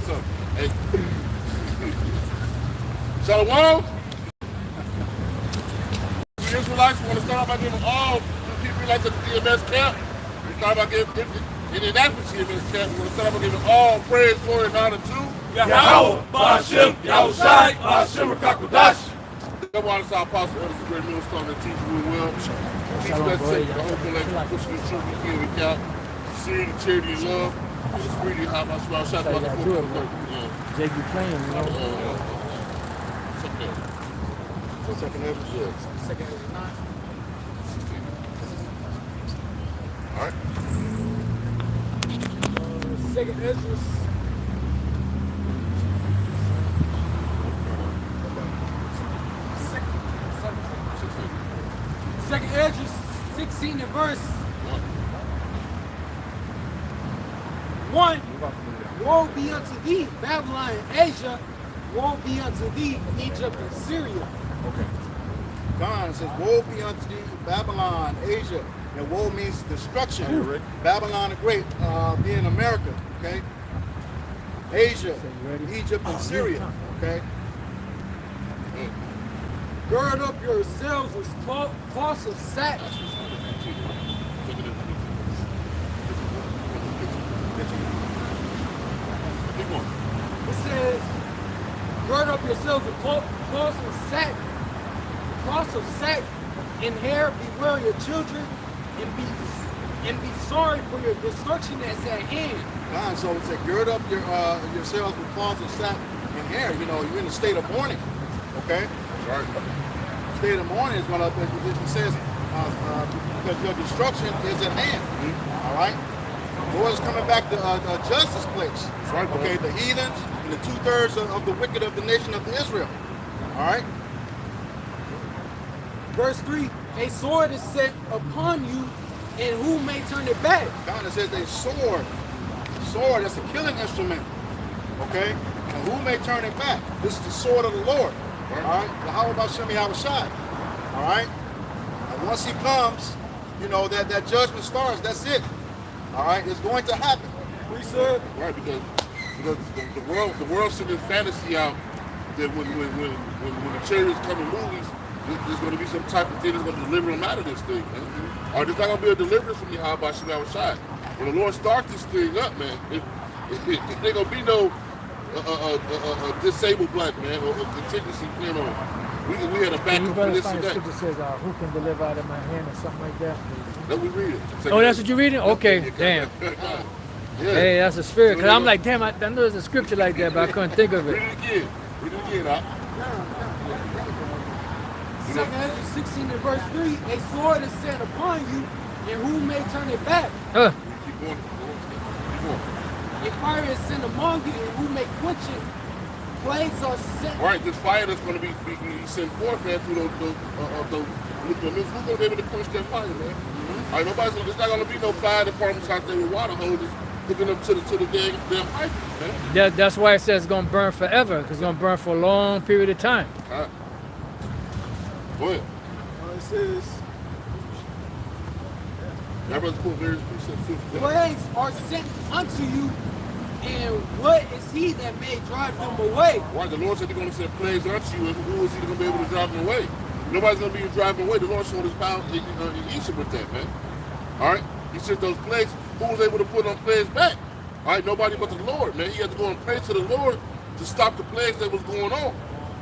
something. Hey. Shalom. The Israelites want to start by giving all the people like the GMS Camp. We start by giving Indianapolis GMS Camp. We want to start by giving all praise, glory, and honor to Yahweh, Ba'ashem, Yahushai, Ba'ashem, Rakakodash. Come on, it's our apostle, Elder Great Millstone, that teach we will. Teach us the whole collection, pushing the truth, we can't recount. Sincerity, charity, and love. Just freely, how much about shout out the football court. Jake, you playing, you know? Second episode. Second episode, 9. 16. All right. Second Ezra. Second Ezra 16 and verse 1. Woe be unto thee, Babylon and Asia. Woe be unto thee, Egypt and Syria. Okay. God says, woe be unto thee, Babylon, Asia. And woe means destruction. Babylon the Great, being America, okay? Asia, Egypt, and Syria, okay? Gird up yourselves with cloths of sack. It says, gird up yourselves with cloths of sack. Cloths of sack and hair, bewail your children, and be sorry for your destruction that's at hand. God, so it said, gird up yourselves with cloths of sack and hair. You know, you're in a state of mourning, okay? Right. State of mourning is going to, it says, because your destruction is at hand. All right? The Lord is coming back to judge this place. Right, okay, the heathens and the 2/3 of the wicked of the nation of Israel. All right? Verse 3, a sword is set upon you, and who may turn it back? God, it says a sword. Sword, that's a killing instrument. Okay? And who may turn it back? This is the sword of the Lord. All right? How about Shemi Yahushai? All right? And once he comes, you know, that judgment starts. That's it. All right? It's going to happen. We said, Right, because the world sent this fantasy out that when the chariots come in movies, there's going to be some type of thing that's going to deliver them out of this thing, man. Or there's not going to be a deliverance from Yahweh Shemi Yahushai. When the Lord starts this thing up, man, it ain't going to be no disabled black man or contingency plan on. We had a backup for this and that. Scripture says, who can deliver out of my hand or something like that? Let me read it. Oh, that's what you're reading? Okay, damn. Yeah. Hey, that's a spirit. Because I'm like, damn, I know there's a scripture like that, but I couldn't think of it. Read it again. Read it again, Second Ezra 16 and verse 3, a sword is set upon you, and who may turn it back? Keep going. Keep going. A fire is sent among you, and who may quench it? Plagues are sent. Right, this fire that's going to be sent forth, man, through those who's going to be able to quench that fire, man? All right, there's not going to be no fire departments out there with water hoses hooking up to the damn hydrants, man. That's why it says it's going to burn forever, because it's going to burn for a long period of time. All right. Go ahead. It says, Everybody's put various precepts too. plagues are sent unto you, and what is he that may drive them away? Right, the Lord said he's going to send plagues unto you, and who is he going to be able to drive them away? Nobody's going to be driving away. The Lord showed his power in Egypt with that, man. All right? He sent those plagues. Who was able to put on plagues back? All right, nobody but the Lord, man. He had to go and pray to the Lord to stop the plagues that was going on.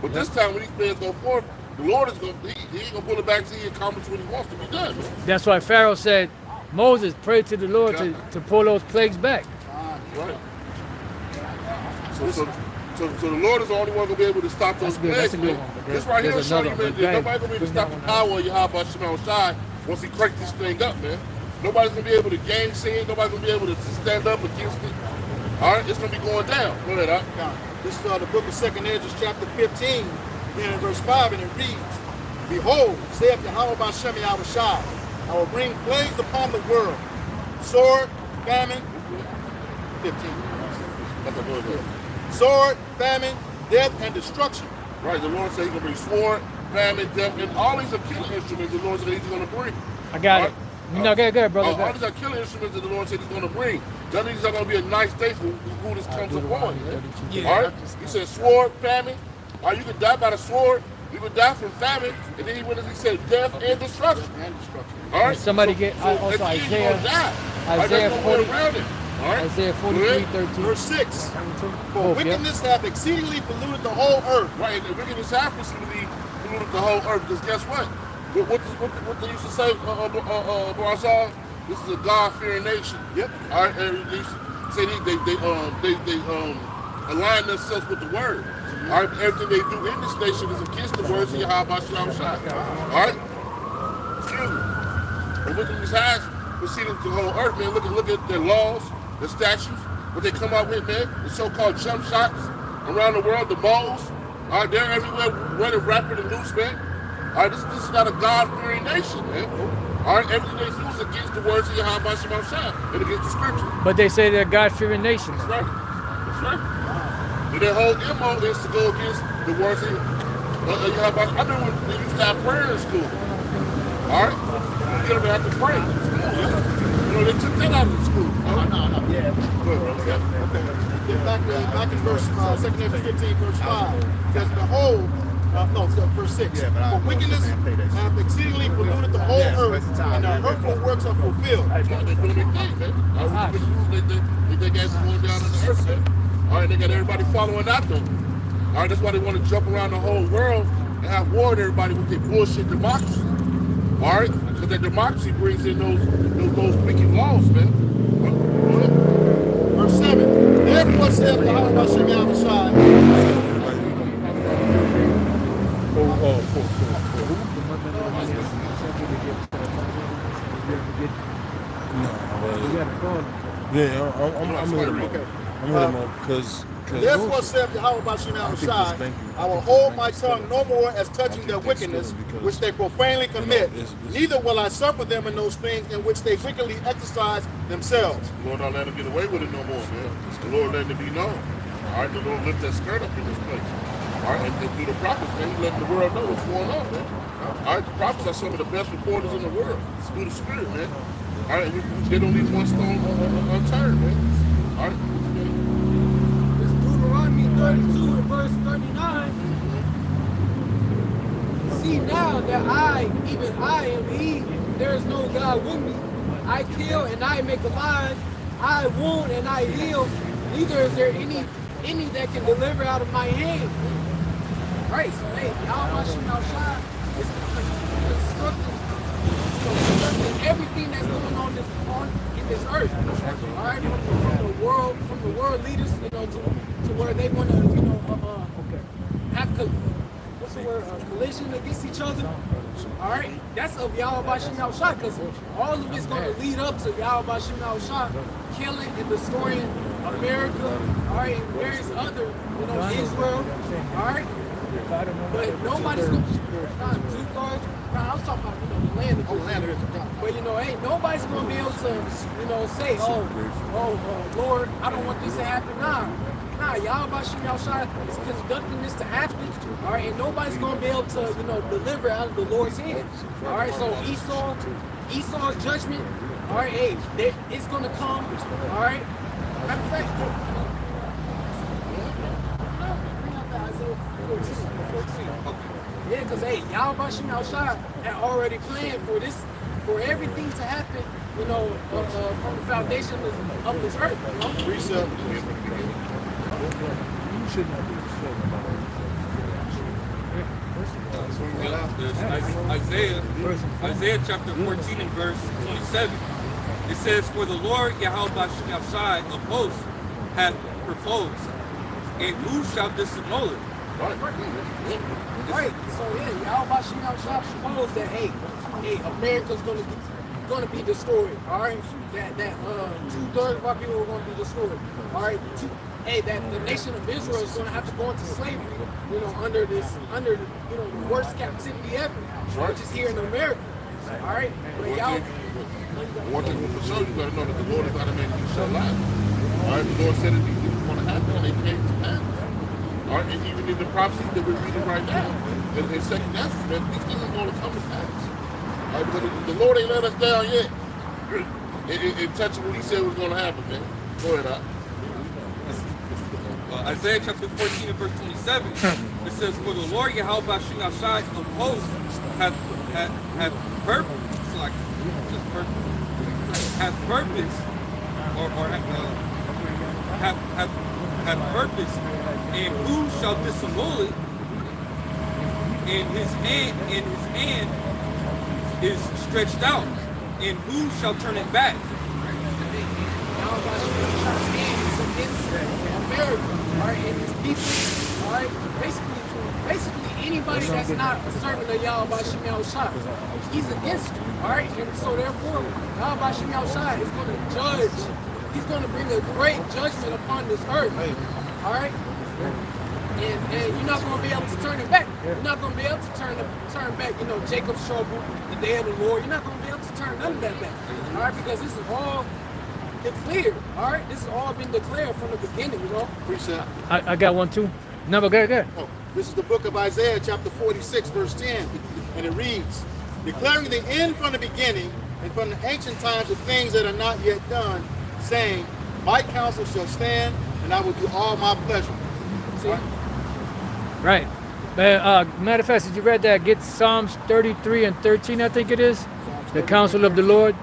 But this time when these plagues go forth, the Lord is going to, he ain't going to pull it back till he accomplishes what he wants to be done, man. That's why Pharaoh said, Moses prayed to the Lord to pull those plagues back. Right. So the Lord is the only one going to be able to stop those plagues, man. This right here will show you, man, that nobody's going to be able to stop the power of Yahweh Shema Shai once he cranks this thing up, man. Nobody's going to be able to gainsay it. Nobody's going to be able to stand up against it. All right? It's going to be going down. Go ahead, Doc. This is the book of 2nd Ezra, chapter 15, beginning in verse 5, and it reads, Behold, saith Yahweh by Shemi Yahushai, I will bring plagues upon the world, sword, famine, 15. Sword, famine, death, and destruction. Right, the Lord said he's going to bring sword, famine, death, and all these are killing instruments the Lord said he's going to bring. I got it. No, good, brother. All these are killing instruments that the Lord said He's going to bring. None of these are going to be a nice day for who this comes upon. Yeah. All right? He said sword, famine. All right, you could die by the sword. You could die from famine. And then he said death and destruction. All right? Somebody get also at the end, you're Isaiah. gonna die. Isaiah There's no way 40. around it. All right? Isaiah Go ahead. 43:13. Verse 6. For Both, yeah. wickedness hath exceedingly polluted the whole earth. Right, and the wickedness happens to polluted the whole earth. Because guess what? What they used to say, Barzal? This is a God-fearing nation. Yep. All right, and they used to say they align themselves with the word. All right, everything they do in this nation is against the words of Yahweh Shalom Shai. All right? Excuse me. The wickedness has proceeded to the whole earth, man. Look at their laws, their statutes, what they come out with, man. The so-called jump shots around the world, the moles. All right, they're everywhere running rapid and loose, man. All right, this is not a God-fearing nation, man. All right, everything they do is against the words of Yahweh Shalom Shai and against the scripture. But they say they're God-fearing nations. That's right. That's right. And their whole MO is to go against the words of Yahweh. I know when they used to have prayer in school. All right? You don't have to pray. You know, they took that out of the school. No. Yeah. Good, brother. Yeah. Okay. Back in verse 2 Corinthians 15, verse 5. It says, behold, verse 6. For wickedness hath exceedingly polluted the whole earth, and their hurtful works are fulfilled. They're doing their thing, man. All right, they got going down in the earth, man. All right, they got everybody following after them. All right, that's why they want to jump around the whole world and have war with everybody with their bullshit democracy. All right, because that democracy brings in those wicked laws, man. Verse 7. Therefore saith the Yahweh Yahweh Shai, Yeah, I'm with him. Okay. I'm with him because. Therefore saith Yahweh Yahweh Shai, I will hold my tongue no more as touching their wickedness, which they profanely commit, neither will I suffer them in those things in which they wickedly exercise themselves. The Lord don't let them get away with it no more, man. The Lord letting it be known. All right, the Lord lift that skirt up in this place. All right, and through the prophets, man, He's letting the world know what's going on, man. All right, the prophets are some of the best reporters in the world. It's through the Spirit, man. All right, they don't leave one stone unturned, man. All right. It's Deuteronomy 32 and verse 39. See now that even I am He, there is no God with me. I kill and I make alive. I wound and I heal. Neither is there any that can deliver out of my hand. Right, so hey, Yahweh Shai is constructing everything that's going on in this earth. All right, from the world leaders, you know, to where they want to, you know, have what's the word, collision against each other. All right, that's of Yahweh Shai, because all of it's going to lead up to Yahweh Shai killing and destroying America, all right, and various other, you know, Israel, all right. But nobody's going to, I was talking about, you know, the land of Israel. But, you know, hey, nobody's going to be able to, you know, say, Lord, I don't want this to happen. Nah, Yahweh Shai is conducting this to happen. All right, and nobody's going to be able to, you know, deliver out of the Lord's hand. All right, so Esau's judgment, all right, hey, it's going to come. All right, matter of fact, bring out the Isaiah 14. Yeah, because hey, Yahweh Shai had already planned for this, for everything to happen, you know, from the foundation of this earth. You know? Precept. Isaiah chapter 14 and verse 27. It says, for the Lord Yahweh Shai of hosts hath proposed, and who shall disannul it? Right. So yeah, Yahweh Shai proposed that hey, America's gonna be destroyed. All right. That 2/3 of our people are gonna be destroyed. All right. That the nation of Israel is gonna have to go into slavery. You know, under the worst captivity ever, which is here in America. All right. But y'all. One thing for sure, you gotta know that the Lord is not a man that you shall lie. All right, the Lord said that these things were going to happen, and they came to pass. All right, and even in the prophecies that we're reading right now, in second Ezra, man, these things are going to come to pass. All Because the Lord ain't let us down yet. In touching what he said was going to happen, man. Go ahead, Doc. Isaiah chapter 14 and verse 27, it says, for the Lord Yahweh Bashim Yashai of hosts hath purpose, like, just purpose, hath purpose, or have purpose, and who shall dissemble it? And his hand is stretched out, and who shall turn it back? Alright, and his people, alright, basically anybody that's not a servant of Yahweh Shem Yahushua, he's against you, alright, and so therefore Yahweh Shem Yahushua is going to judge. He's going to bring a great judgment upon this earth, alright, and you're not going to be able to turn it back. You're not going to be able to turn back, you know, Jacob's trouble, the day of the Lord. You're not going to be able to turn none of that back, alright, because this is all declared, all right? This has all been declared from the beginning, you know? Precept. I got one too. No, but go ahead. Oh, this is the book of Isaiah, chapter 46, verse 10. And it reads, declaring the end from the beginning and from the ancient times of things that are not yet done, saying, my counsel shall stand, and I will do all my pleasure. See? Right. Matter of fact, did you read that? Get Psalms 33 and 13, I think it is. The counsel of the Lord.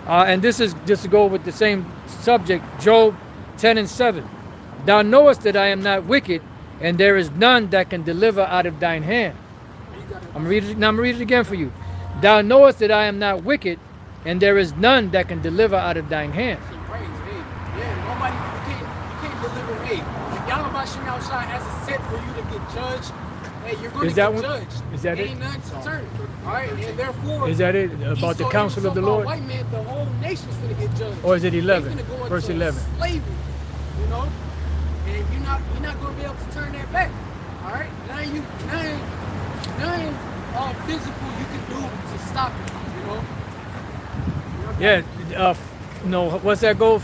And this is just to go with the same subject, Job 10 and 7. Thou knowest that I am not wicked, and there is none that can deliver out of thine hand. I'm going to read it again for you. Thou knowest that I am not wicked, and there is none that can deliver out of thine hand. Yeah, nobody, you can't deliver. Hey, if Yahweh Shem Yahushua has it set for you to get judged, hey, you're going to get judged. Is that it? Ain't nothing to turn. All right, and therefore, is that it about the counsel of the Lord? White man, the whole nation's going to get judged. Or is it 11? Go Verse 11. Slavery, you know, and you're not going to be able to turn that back. All right, nothing physical you can do to stop it. You know. Yeah. No. What's that go?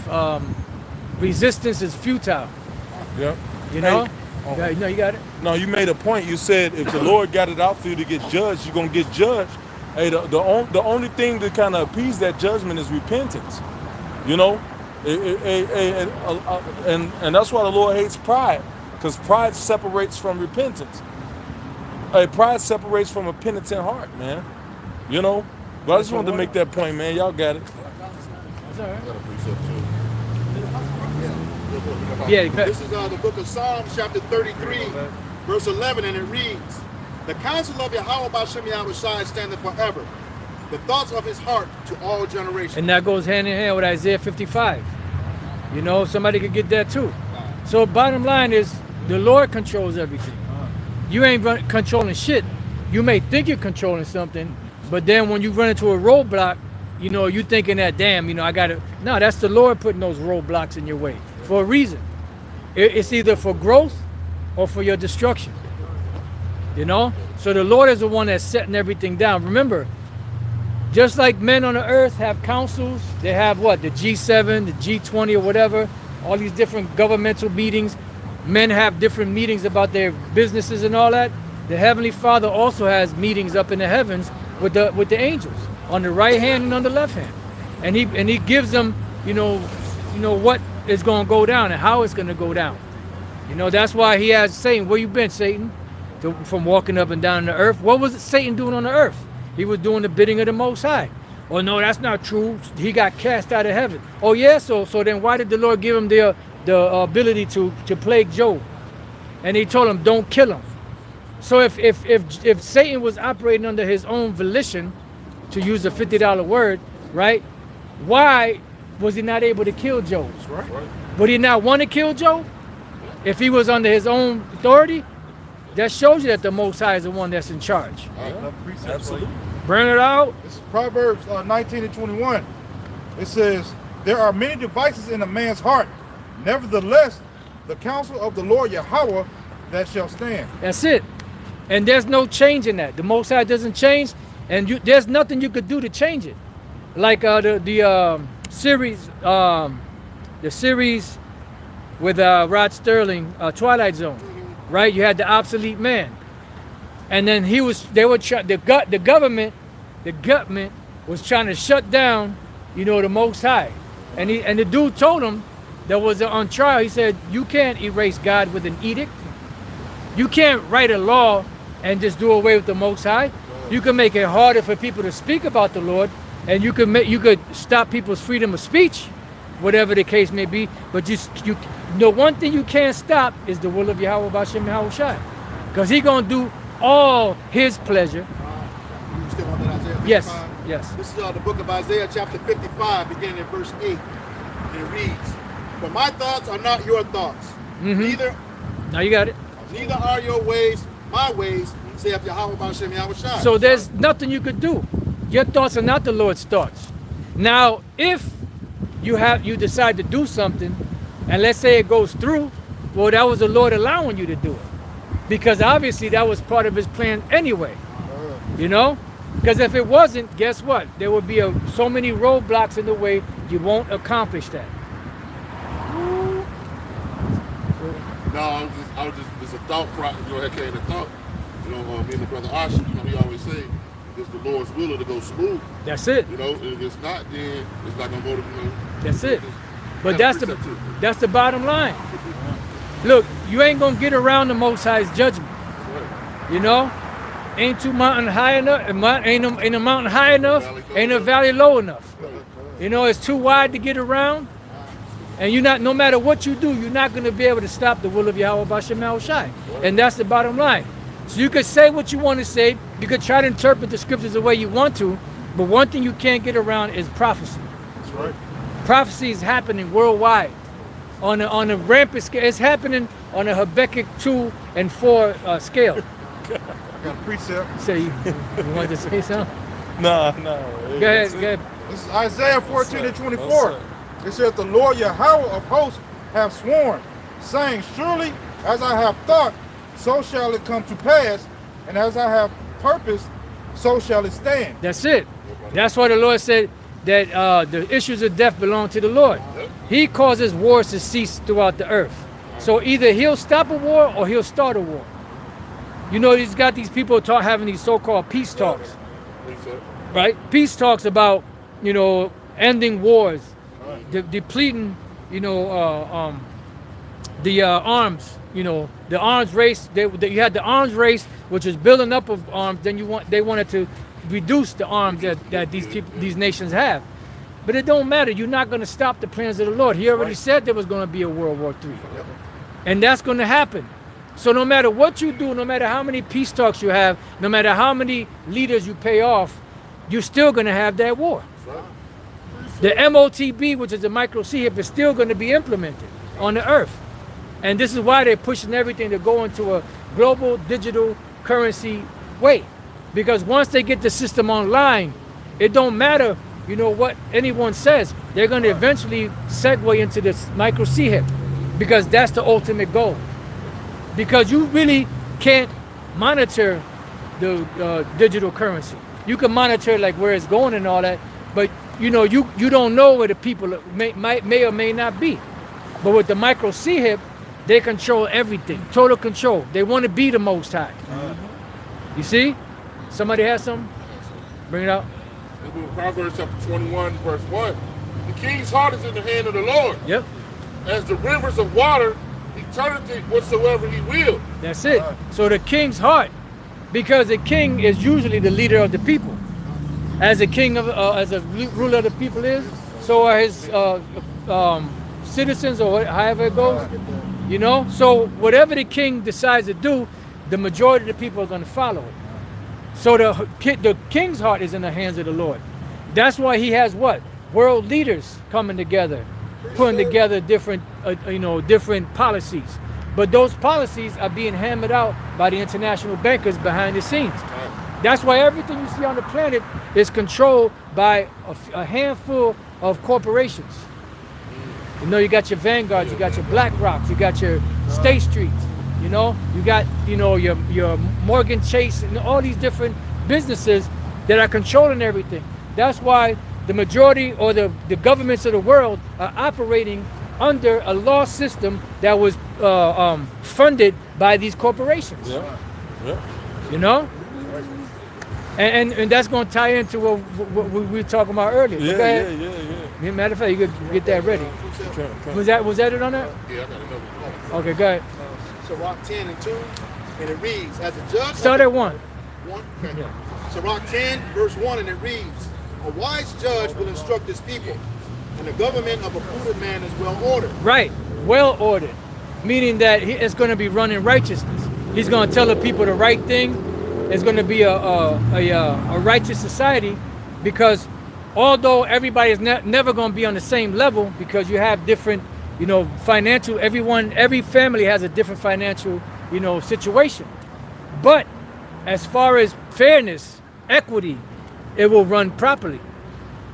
Resistance is futile. Yep. You know. Hey, Yeah, no, you got it. No, you made a point. You said if the Lord got it out for you to get judged, you're gonna get judged. Hey, the only thing to kind of appease that judgment is repentance. You know, and that's why the Lord hates pride, because pride separates from repentance. Hey, pride separates from a penitent heart, man. You know. But I just wanted to make that point, man. Y'all got it. That's all right. Got a precept too. Yeah. This is the book of Psalms, chapter 33, verse 11, and it reads, the counsel of Yahweh Bashim Yahushai standeth forever, the thoughts of his heart to all generations. And that goes hand in hand with Isaiah 55. You know, somebody could get that too. So bottom line is, the Lord controls everything. You ain't controlling shit. You may think you're controlling something, but then when you run into a roadblock, you know, you thinking that, damn, you know, I gotta. No, that's the Lord putting those roadblocks in your way for a reason. It's either for growth or for your destruction. You know? So the Lord is the one that's setting everything down. Remember, just like men on the earth have councils, they have what? The G7, the G20 or whatever, all these different governmental meetings. Men have different meetings about their businesses and all that. The Heavenly Father also has meetings up in the heavens with the angels on the right hand and on the left hand. And he gives them, you know what is going to go down and how it's going to go down. You know, that's why he has Satan. Where you been, Satan? From walking up and down the earth. What was Satan doing on the earth? He was doing the bidding of the Most High. Oh no, that's not true. He got cast out of heaven. Oh yeah, so then why did the Lord give him the ability to plague Job? And he told him, don't kill him. So if Satan was operating under his own volition, to use a $50 word, right? Why was he not able to kill Job? Right. Would he not want to kill Job if he was under his own authority? That shows you that the Most High is the one that's in charge. Absolutely. Bring it out. This is Proverbs 19 and 21. It says, there are many devices in a man's heart. Nevertheless, the counsel of the Lord Yahweh that shall stand. That's it. And there's no change in that. The Most High doesn't change, and there's nothing you could do to change it. Like the series with Rod Sterling, Twilight Zone, right? You had the obsolete man, and then the government the government was trying to shut down, you know, the Most High. And the dude told him that was on trial. He said, you can't erase God with an edict. You can't write a law and just do away with the Most High. You can make it harder for people to speak about the Lord, and you could stop people's freedom of speech, whatever the case may be. But the one thing you can't stop is the will of Yahweh Bashem Yahweh Shai, because He gonna do all His pleasure. You still want that Isaiah 55? Yes, yes. This is the book of Isaiah, chapter 55, beginning in verse 8. And it reads, "For my thoughts are not your thoughts, neither Now you got it. are your ways my ways, saith Yahweh Bashem Yahweh Shai." So there's nothing you could do. Your thoughts are not the Lord's thoughts. Now, if you decide to do something, and let's say it goes through, well, that was the Lord allowing you to do it, because obviously that was part of His plan anyway. You know, because if it wasn't, guess what? There would be so many roadblocks in the way. You won't accomplish that. No, I was just, it's a thought process. You know, that came to thought. You know, me and the brother Asher, you know, he always say, if it's the Lord's will to go smooth. That's it. You know, and if it's not, then it's not gonna go to, you know. That's it. But That's that's the bottom line. Look, you ain't gonna get around the Most High's judgment. You know, ain't two mountain high enough. Ain't a mountain high enough. Ain't a valley low enough. You know, it's too wide to get around. And no matter what you do, you're not going to be able to stop the will of Yahweh Bashem Yahweh Shai. And that's the bottom line. So you could say what you want to say. You could try to interpret the scriptures the way you want to. But one thing you can't get around is prophecy. That's right. Prophecy is happening worldwide on a rampant scale. It's happening on a Habakkuk 2 and 4 scale. I got a precept. Say, you want to say something? No. Go ahead. This is Isaiah 14 and 24. It says, "The Lord Yahweh of hosts have sworn, saying, Surely as I have thought, so shall it come to pass, and as I have purposed, so shall it stand." That's it. That's why the Lord said that the issues of death belong to the Lord. He causes wars to cease throughout the earth. So either He'll stop a war or He'll start a war. You know, He's got these people having these so-called peace talks, right? Peace talks about, you know, ending wars, depleting, you know, the arms. You know, the arms race. You had the arms race, which was building up of arms. Then they wanted to reduce the arms that these nations have. But it don't matter. You're not going to stop the plans of the Lord. He already said there was going to be a World War III, and that's going to happen. So no matter what you do, no matter how many peace talks you have, no matter how many leaders you pay off, you're still going to have that war. The MOTB, which is the micro CHIP, is still going to be implemented on the earth. And this is why they're pushing everything to go into a global digital currency way. Because once they get the system online, it don't matter, you know, what anyone says. They're going to eventually segue into this micro CHIP, because that's the ultimate goal. Because you really can't monitor the digital currency. You can monitor like where it's going and all that, but you know, you don't know where the people may or may not be. But with the micro CHIP, they control everything, total control. They want to be the Most High. You see? Somebody has something? Bring it out. Proverbs chapter 21, verse 1. The king's heart is in the hand of the Lord. Yep. As the rivers of water, He turneth it whatsoever He will. That's it. So the king's heart, because the king is usually the leader of the people. As a king as a ruler of the people is, so are his citizens, or however it goes. You know. So whatever the king decides to do, the majority of the people are going to follow it. So the king's heart is in the hands of the Lord. That's why He has what? World leaders coming together, putting together different different policies. But those policies are being hammered out by the international bankers behind the scenes. That's why everything you see on the planet is controlled by a handful of corporations. You know, you got your Vanguards, you got your BlackRocks, you got your State Streets, you know, you got, you know, your Morgan Chase and all these different businesses that are controlling everything. That's why the majority or the governments of the world are operating under a law system that was funded by these corporations. Yeah. You know? And that's going to tie into what we were talking about earlier. Yeah, Go ahead. yeah. Matter of fact, you could get that ready. Was that it on that? Yeah, I got another one. Okay, go ahead. Sirach 10 and 2, and it reads, as a judge. Start at 1. 1? Okay. Yeah. Sirach 10, verse 1, and it reads, a wise judge will instruct his people, and the government of a prudent man is well ordered. Right, well ordered, meaning that it's going to be running righteousness. He's going to tell the people the right thing. It's going to be a righteous society, because although everybody is never going to be on the same level, because you have different, financial. Every family has a different financial, situation. But as far as fairness, equity, it will run properly.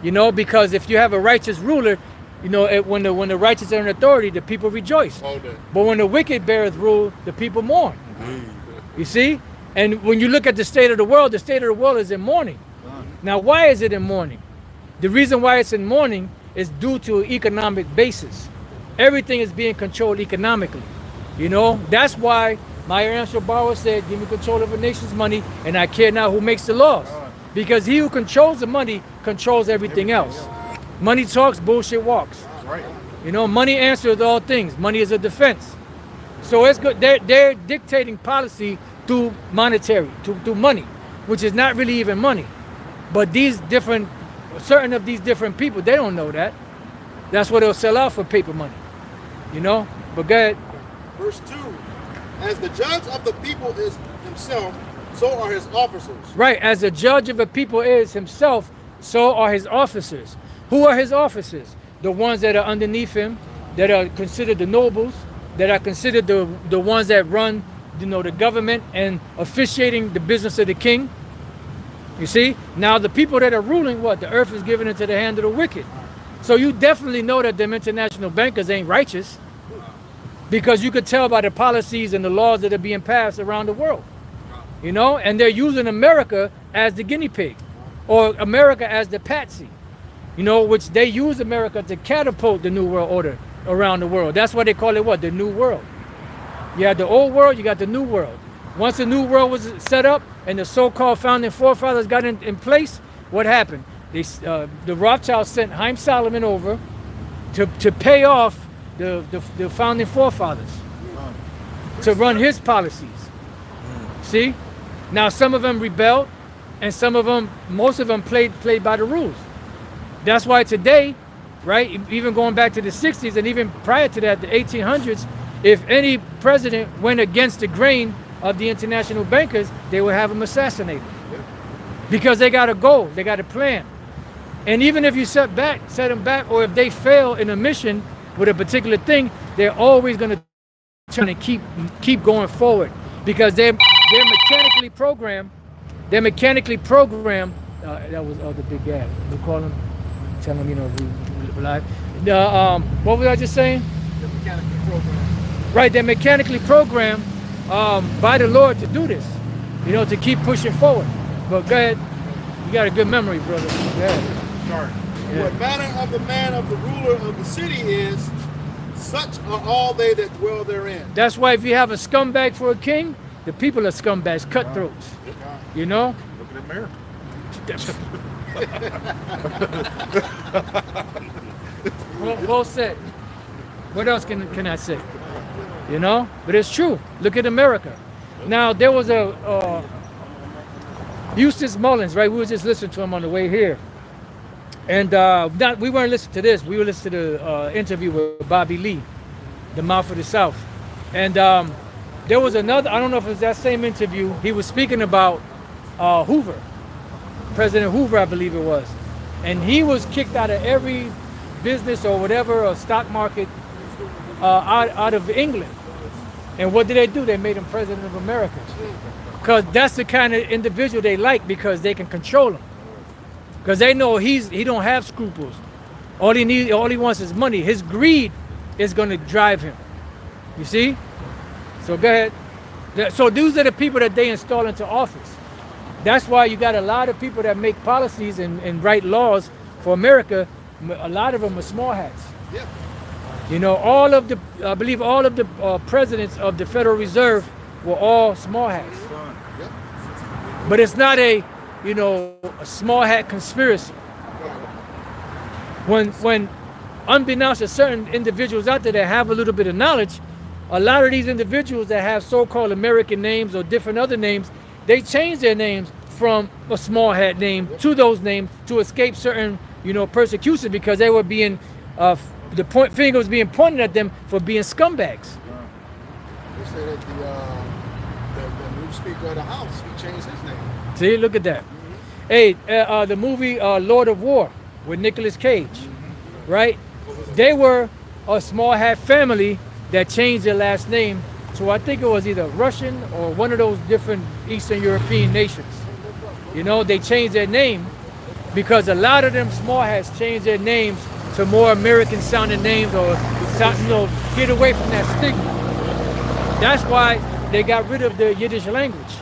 Because if you have a righteous ruler, when the righteous are in authority, the people rejoice. But when the wicked beareth rule, the people mourn. You see? And when you look at the state of the world is in mourning. Now, why is it in mourning? The reason why it's in mourning is due to economic basis. Everything is being controlled economically. That's why Meyer Ansel said, give me control of a nation's money, and I care not who makes the laws. Because he who controls the money controls everything else. Money talks, bullshit walks. Money answers all things. Money is a defense. So it's good. They're dictating policy through monetary, through money, which is not really even money. But certain of these different people, they don't know that. That's what they'll sell out for paper money. But go ahead. Verse 2, as the judge of the people is himself, so are his officers. Right, as the judge of a people is himself, so are his officers. Who are his officers? The ones that are underneath him, that are considered the nobles, that are considered the ones that run, the government and officiating the business of the king. You see? Now the people that are ruling, the earth is given into the hand of the wicked. So you definitely know that them international bankers ain't righteous, because you could tell by the policies and the laws that are being passed around the world. And they're using America as the guinea pig, or America as the patsy, which they use America to catapult the New World Order around the world. That's why they call it the New World. You had the old world, you got the new world. Once the new world was set up and the so-called founding forefathers got in place, what happened? The Rothschilds sent Haim Solomon over to pay off the founding forefathers, to run his policies. See? Now some of them rebelled, and most of them played by the rules. That's why today, right, even going back to the 60s and even prior to that, the 1800s, if any president went against the grain of the international bankers, they would have him assassinated. Because they got a goal, they got a plan. And even if you set them back, or if they fail in a mission with a particular thing, they're always going to try to keep going forward, because they're mechanically programmed. That was the big guy. We call him, tell him, we live. What was I just saying? They're mechanically programmed. Right, they're mechanically programmed by the Lord to do this, to keep pushing forward. But go ahead. You got a good memory, brother. Go ahead. Sorry. Yeah. What manner of the man of the ruler of the city is, such are all they that dwell therein. That's why if you have a scumbag for a king, the people are scumbags, cutthroats. Look in the mirror. Well said. What else can I say? But it's true. Look at America. Now there was a Eustace Mullins, right? We were just listening to him on the way here, and we weren't listening to this. We were listening to the interview with Bobby Lee, the Mouth of the South, and there was another. I don't know if it was that same interview. He was speaking about Hoover, President Hoover, I believe it was, and he was kicked out of every business or whatever, or stock market out of England. And what did they do? They made him president of America, because that's the kind of individual they like, because they can control him, because they know he don't have scruples. All he wants is money. His greed is going to drive him. You see? So go ahead. So these are the people that they install into office. That's why you got a lot of people that make policies and write laws for America. A lot of them are small hats. Yeah. I believe all of the presidents of the Federal Reserve were all small hats. But it's not a small hat conspiracy. When unbeknownst to certain individuals out there that have a little bit of knowledge, a lot of these individuals that have so-called American names or different other names, they change their names from a small hat name to those names to escape certain, persecution, because they were being, the finger was being pointed at them for being scumbags. They say that the new speaker of the House, he changed his name. See, look at that. Hey, the movie Lord of War with Nicolas Cage, right? They were a small hat family that changed their last name to, I think it was either Russian or one of those different Eastern European nations. They changed their name because a lot of them small hats changed their names to more American sounding names, or get away from that stigma. That's why they got rid of the Yiddish language.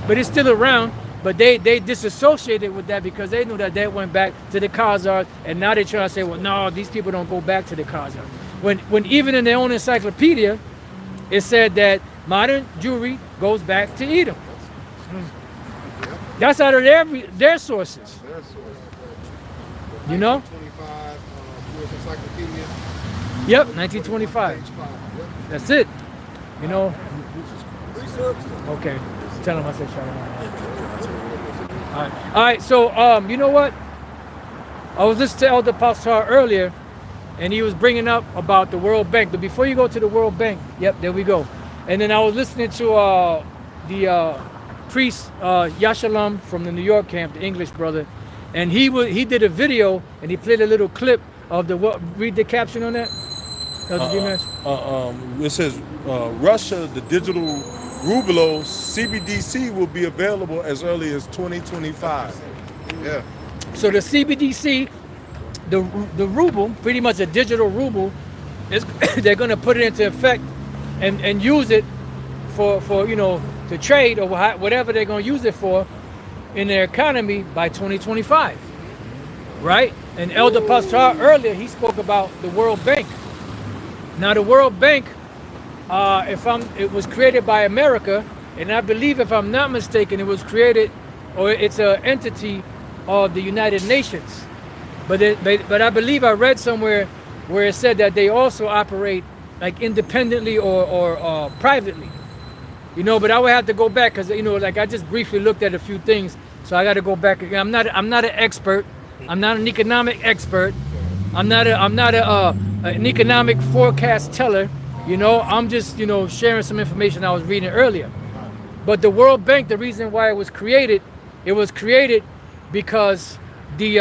But it's still around, but they disassociated with that because they knew that went back to the Khazars, and now they're trying to say, well, no, these people don't go back to the Khazars. When even in their own encyclopedia, it said that modern Jewry goes back to Edom. That's out of their sources. You know? 1925 U.S. Encyclopedia. Yep, 1925. Page 5. Yep. That's it. Okay. Tell him I said shout out. All right. So, you know what? I was listening to Elder Pastor earlier, and he was bringing up about the World Bank. But before you go to the World Bank, yep, there we go. And then I was listening to the priest Yashalom from the New York camp, the English brother, and he did a video and he played a little clip of read the caption on that. It says Russia, the digital ruble CBDC will be available as early as 2025. Yeah. So the CBDC, the ruble, pretty much a digital ruble, is they're going to put it into effect and use it for to trade or whatever they're going to use it for in their economy by 2025, right? And Elder Pastor earlier, he spoke about the World Bank. Now the World Bank, it was created by America, and I believe, if I'm not mistaken, it was created, or it's an entity of the United Nations. But I believe I read somewhere where it said that they also operate like independently or privately. But I would have to go back because like I just briefly looked at a few things, so I got to go back again. I'm not an expert. I'm not an economic expert. I'm not an economic forecast teller. I'm just sharing some information I was reading earlier. But the World Bank, the reason why it was created because the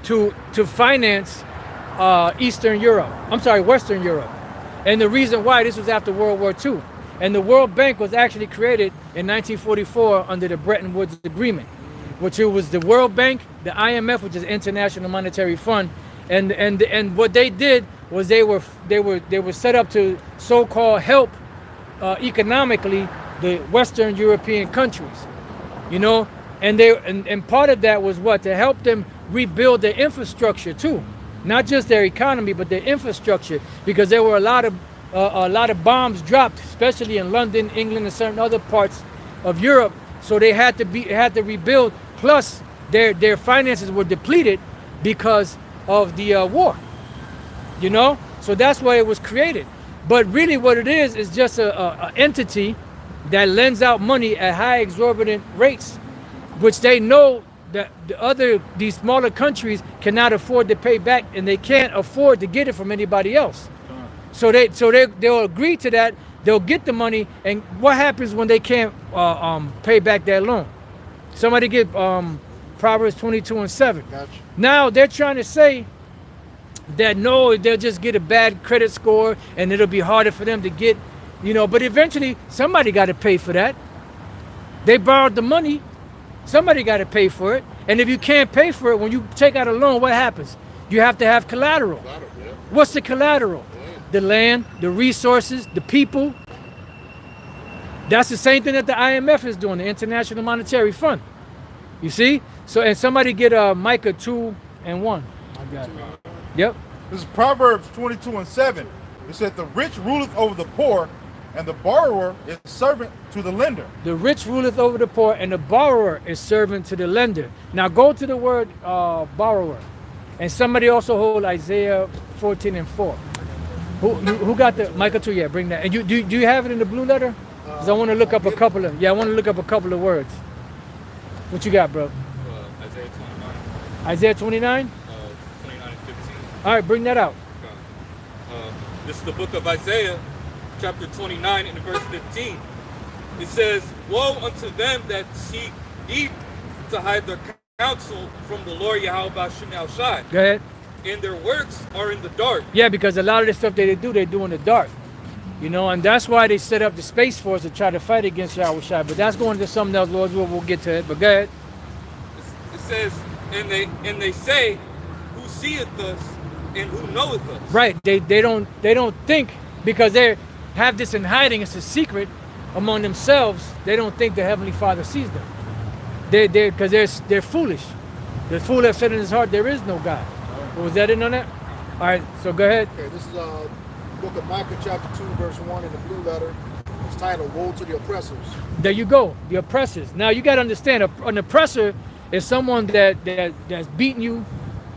to finance Western Europe, and the reason why this was after World War II. And the World Bank was actually created in 1944 under the Bretton Woods Agreement, which it was the World Bank, the IMF, which is International Monetary Fund, and what they did was they were set up to so-called help economically the Western European countries, and part of that was to help them rebuild their infrastructure too, not just their economy but their infrastructure, because there were a lot of bombs dropped, especially in London, England, and certain other parts of Europe. So they had to rebuild. Plus, their finances were depleted because of the war. So that's why it was created. But really, what it is just a entity that lends out money at high exorbitant rates, which they know that these smaller countries cannot afford to pay back, and they can't afford to get it from anybody else. So they'll agree to that. They'll get the money, and what happens when they can't pay back that loan? Somebody get Proverbs 22:7. Gotcha. Now they're trying to say that no, they'll just get a bad credit score, and it'll be harder for them to get, But eventually, somebody got to pay for that. They borrowed the money. Somebody got to pay for it. And if you can't pay for it, when you take out a loan, what happens? You have to have collateral. What's the collateral? The land, the resources, the people. That's the same thing that the IMF is doing, the International Monetary Fund. You see? So, and somebody get Micah 2:1. I got it. Yep. This is Proverbs 22:7. It said, "The rich ruleth over the poor, and the borrower is servant to the lender. The rich ruleth over the poor, and the borrower is servant to the lender. Now go to the word borrower. And somebody also hold Isaiah 14:4. Who got the Micah 2? Yeah, bring that. And do you have it in the blue letter? Because I want to look up a couple of I want to look up a couple of words. What you got, bro? Isaiah 29. Isaiah 29? 29 and 15. All right, bring that out. This is the book of Isaiah, chapter 29 and verse 15. It says, "Woe unto them that seek deep to hide their counsel from the Lord Yahweh Bashim Al Shai, Go ahead. and their works are in the dark." Yeah, because a lot of the stuff that they do in the dark. You know, and that's why they set up the Space Force to try to fight against Yahweh Shai. But that's going to something else, Lord. We'll get to it. But go ahead. It says, and they say, "Who seeth us and who knoweth us?" Right. They don't think, because they have this in hiding. It's a secret among themselves. They don't think the Heavenly Father sees them. Because they're foolish. The fool has said in his heart, there is no God. Was that it on that? All right. So go ahead. Okay, this is book of Micah chapter 2 verse 1 in the blue letter. It's titled "Woe to the Oppressors." There you go. The oppressors. Now you got to understand, an oppressor is someone that's beating you,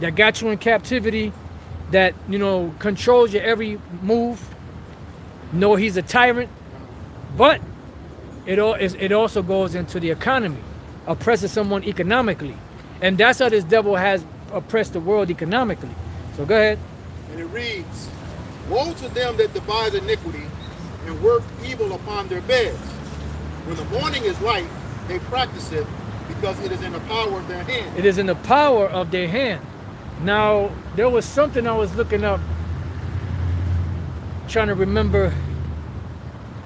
that got you in captivity, that controls your every move. No, he's a tyrant, but it also goes into the economy, oppresses someone economically, and that's how this devil has oppressed the world economically. So go ahead. And it reads, "Woe to them that devise iniquity and work evil upon their beds. When the morning is light, they practice it, because it is in the power of their hand." It is in the power of their hand. Now, there was something I was looking up, trying to remember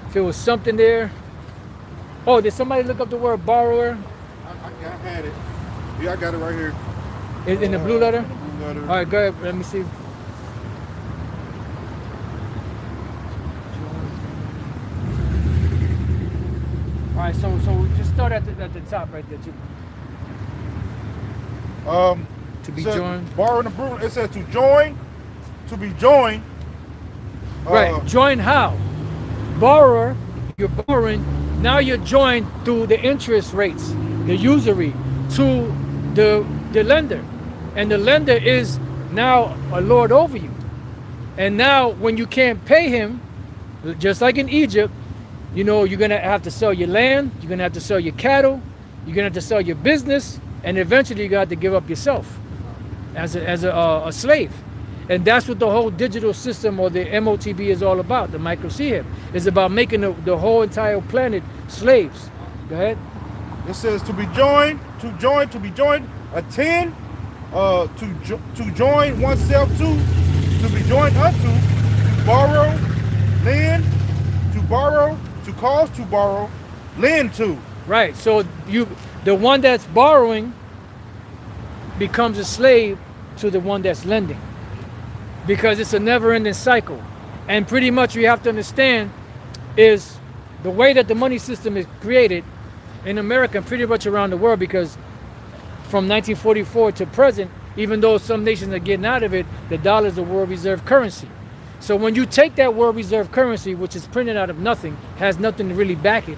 if there was something there. Oh, did somebody look up the word borrower? I had it. Yeah, I got it right here. In the blue letter? In the blue letter. All right, go ahead. Let me see. All right, so just start at the top right there. To be It says joined. Borrow in the blue. It says to join, to be joined. Right. Join how? Borrower, you're borrowing. Now you're joined through the interest rates, the usury, to the lender. And the lender is now a lord over you. And now when you can't pay him, just like in Egypt, you're going to have to sell your land, you're going to have to sell your cattle, you're going to have to sell your business, and eventually you're going to have to give up yourself as a slave. And that's what the whole digital system, or the MOTB, is all about. The microchip is about making the whole entire planet slaves. Go ahead. It says to be joined, to be joined, attend, to join oneself to be joined unto, to borrow, lend, to borrow, to cause to borrow, lend to. Right. So the one that's borrowing becomes a slave to the one that's lending, because it's a never-ending cycle. And pretty much you have to understand is the way that the money system is created in America and pretty much around the world, because from 1944 to present, even though some nations are getting out of it, the dollar is a world reserve currency. So when you take that world reserve currency, which is printed out of nothing, has nothing to really back it,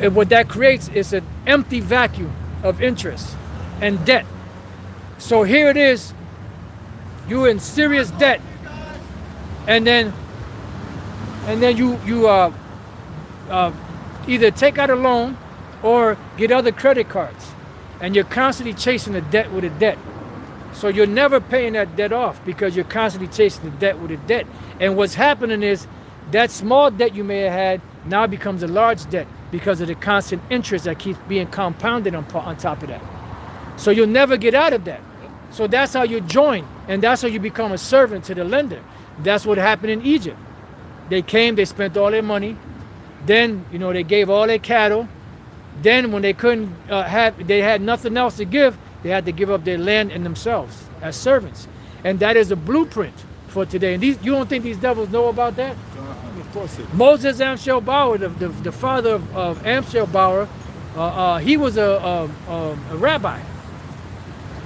and what that creates is an empty vacuum of interest and debt. So here it is, you're in serious debt, and then you either take out a loan or get other credit cards, and you're constantly chasing the debt with a debt. So you're never paying that debt off, because you're constantly chasing the debt with a debt. And what's happening is that small debt you may have had now becomes a large debt because of the constant interest that keeps being compounded on top of that. So you'll never get out of that. So that's how you join, and that's how you become a servant to the lender. That's what happened in Egypt. They came, they spent all their money, then they gave all their cattle. Then when they couldn't they had nothing else to give, they had to give up their land and themselves as servants. And that is a blueprint for today. And you don't think these devils know about that? Of course it. Moses Amschel Bauer, the father of Amschel Bauer, he was a rabbi.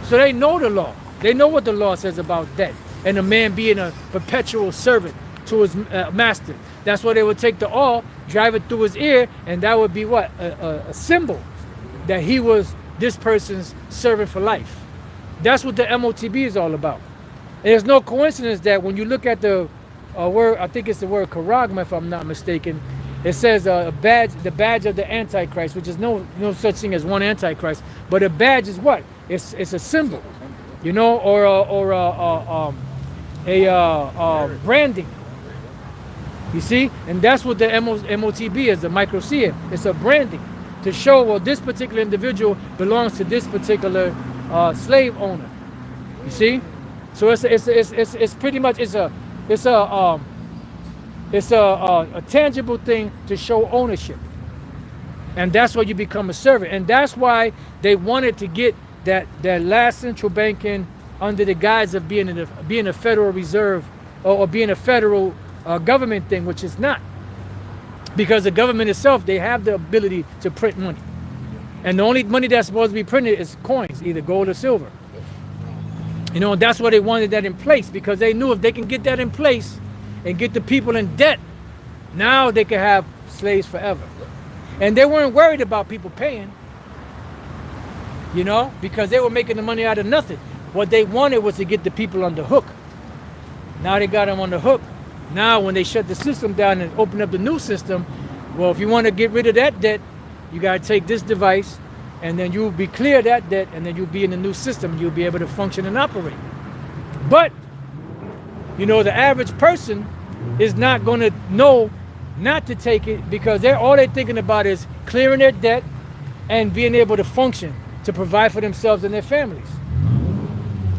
So they know the law. They know what the law says about debt, and a man being a perpetual servant to his master. That's why they would take the awl, drive it through his ear, and that would be what? A symbol that he was this person's servant for life. That's what the MOTB is all about. And there's no coincidence that when you look at the word, I think it's the word charagma, if I'm not mistaken, it says the badge of the Antichrist, which is no such thing as one Antichrist, but a badge is what? It's a symbol, you know, or a branding. You see, and that's what the MOTB is, the microcia. It's a branding to show, well, this particular individual belongs to this particular slave owner. You see, so it's pretty much it's a tangible thing to show ownership, and that's why you become a servant, and that's why they wanted to get that last central banking under the guise of being a Federal Reserve or being a federal government thing, which is not, because the government itself, they have the ability to print money, and the only money that's supposed to be printed is coins, either gold or silver. You know, that's why they wanted that in place, because they knew if they can get that in place and get the people in debt, now they could have slaves forever. And they weren't worried about people paying, you know, because they were making the money out of nothing. What they wanted was to get the people on the hook. Now they got them on the hook. Now when they shut the system down and open up the new system, well, if you want to get rid of that debt, you got to take this device, and then you'll be clear of that debt, and then you'll be in the new system. You'll be able to function and operate. But, you know, the average person is not going to know not to take it, because all they're thinking about is clearing their debt and being able to function, to provide for themselves and their families.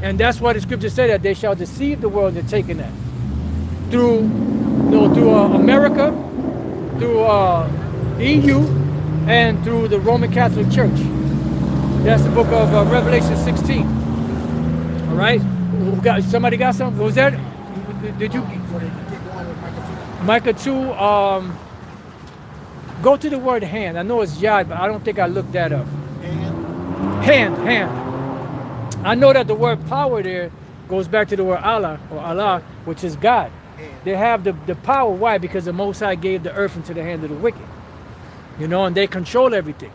And that's why the scripture said that they shall deceive the world into taking that. Through America, through EU, and through the Roman Catholic Church. That's the book of Revelation 16. All right? Somebody got something? Was that? Did you? Micah 2. Go to the word hand. I know it's yad, but I don't think I looked that up. Hand. I know that the word power there goes back to the word Allah, or Allah, which is God. They have the power. Why? Because the Most High gave the earth into the hand of the wicked. You know, and they control everything.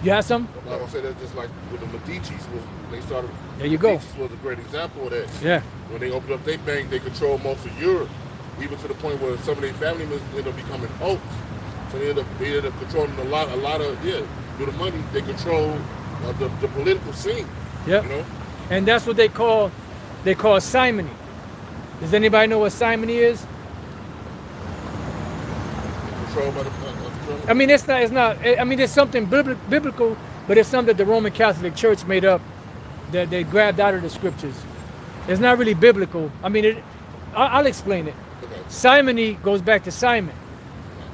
You have some? I'm not gonna say that, just like with the Medicis, they started. There you go. Medicis was a great example of that. Yeah. When they opened up their bank, they controlled most of Europe, even to the point where some of their family members ended up becoming popes. So they ended up controlling a lot of through the money they control the political scene. Yep. You know? And that's what they call simony. Does anybody know what simony is? Controlled by the I mean, it's not. I mean, there's something biblical, but it's something that the Roman Catholic Church made up, that they grabbed out of the scriptures. It's not really biblical. I mean, I'll explain it. Okay. Simony goes back to Simon,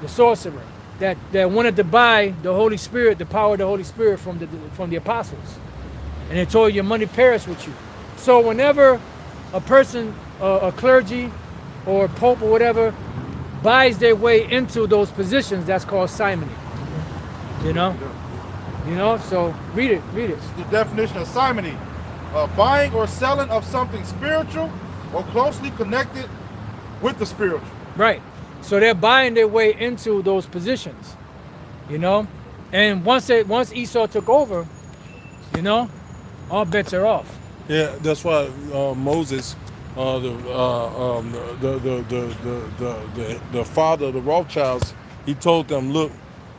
the sorcerer, that wanted to buy the Holy Spirit, the power of the Holy Spirit from the apostles, and they told you your money perish with you. So whenever a person, a clergy, or a pope or whatever, buys their way into those positions, that's called simony. You know? So read it. The definition of simony: buying or selling of something spiritual or closely connected with the spiritual. Right. So they're buying their way into those positions, you know? And once Esau took over, you know, all bets are off. Yeah, that's why Moses, the father of the Rothschilds, he told them, look,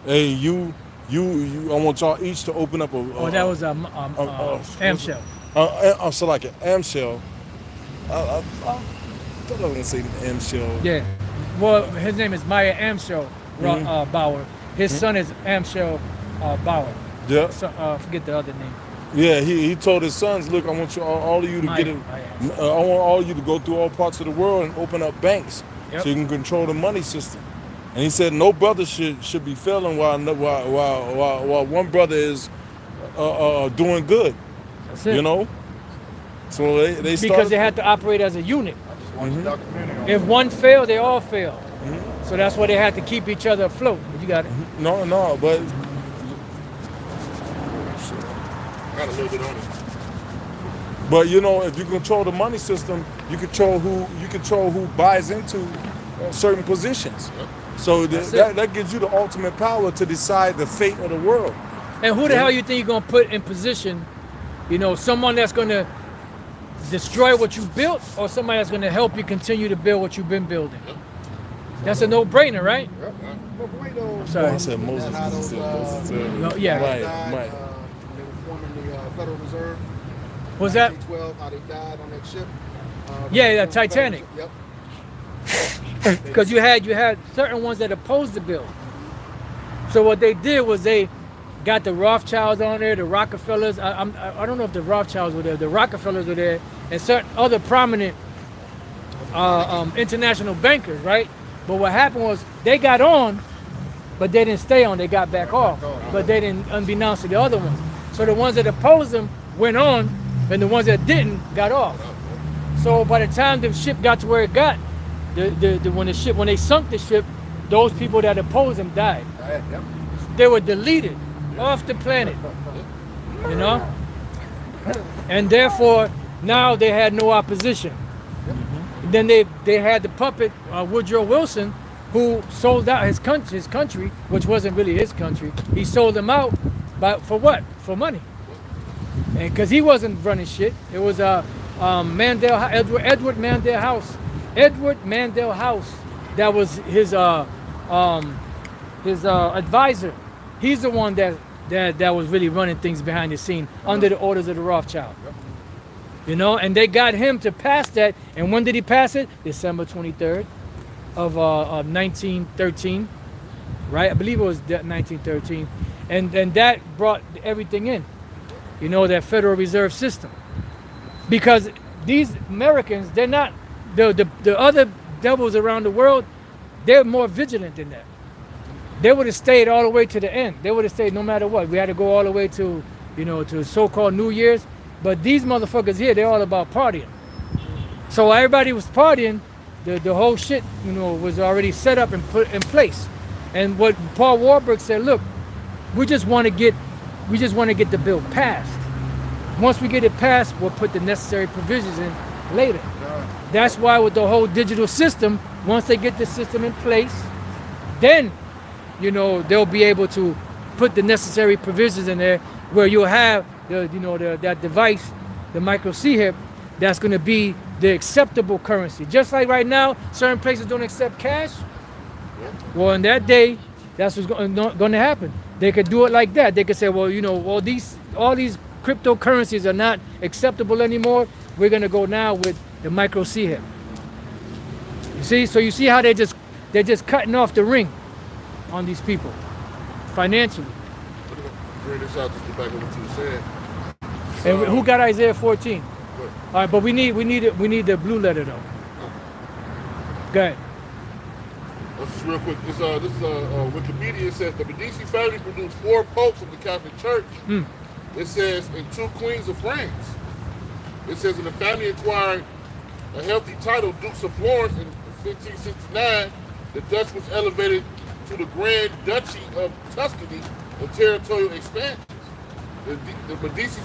hey, I want y'all each to open up a. That was Amshel. So like an Amshel. I thought I was gonna say Amshel. Yeah. Well, his name is Maya Amshel Bauer. His son is Amshel Bauer. Yeah. So, forget the other name. Yeah, he told his sons, look, I want all of you to get it. I want all of you to go through all parts of the world and open up banks, so you can control the money system. And he said no brother should be failing while one brother is doing good. That's it. You know. So they started, because they had to operate as a unit. If one failed, they all failed. So that's why they had to keep each other afloat. But you got it. No, but. Got a little bit on it. But you know, if you control the money system, you control who buys into certain positions. So that gives you the ultimate power to decide the fate of the world. And who the hell you think you're gonna put in position? You know, someone that's gonna destroy what you built, or somebody that's gonna help you continue to build what you've been building. That's a no-brainer, right? But wait, though, Sorry. I said Moses. how those, No, yeah. Right, died, right. they were forming the Federal Reserve. Was that? 1912, how they died on that ship. Yeah, Titanic. Yep. Because you had certain ones that opposed the bill. So what they did was they got the Rothschilds on there, the Rockefellers. I don't know if the Rothschilds were there. The Rockefellers were there, and certain other prominent international bankers, right? But what happened was they got on, but they didn't stay on. They got back off, but they didn't, unbeknownst to the other ones. So the ones that opposed them went on, and the ones that didn't got off. So by the time the ship got to where it got, when they sunk the ship, those people that opposed them died. Yep. They were deleted off the planet, you know? And therefore, now they had no opposition. Then they had the puppet, Woodrow Wilson, who sold out his country, which wasn't really his country. He sold them out, for what? For money. And because he wasn't running shit. It was Edward Mandel House. Edward Mandel House, that was his advisor. He's the one that was really running things behind the scene under the orders of the Rothschild. You know, and they got him to pass that. And when did he pass it? December 23rd of 1913, right? I believe it was 1913. And that brought everything in, you know, that Federal Reserve System. Because these Americans, they're not, the other devils around the world, they're more vigilant than that. They would have stayed all the way to the end. They would have stayed no matter what. We had to go all the way to, you know, to so-called New Year's. But these motherfuckers here, they're all about partying. So everybody was partying. The whole shit, you know, was already set up and put in place. And what Paul Warburg said, look, we just want to get the bill passed. Once we get it passed, we'll put the necessary provisions in later. That's why with the whole digital system, once they get the system in place, then, you know, they'll be able to put the necessary provisions in there where you'll have that device, the micro C-hip, that's going to be the acceptable currency. Just like right now, certain places don't accept cash. Well, in that day, that's what's going to happen. They could do it like that. They could say, well, you know, all these cryptocurrencies are not acceptable anymore. We're going to go now with the micro C-hip. You see? So you see how they're just cutting off the ring on these people financially. Bring this out just to back up what you were saying. And who got Isaiah 14? All right, but we need the blue letter though. Go ahead. This is real quick. This is Wikipedia says the Medici family produced 4 popes of the Catholic Church. It says, and 2 queens of France. It says, and the family acquired a healthy title, Dukes of Florence, in 1569. The Dutch was elevated to the Grand Duchy of Tuscany and territorial expansion. The Medicis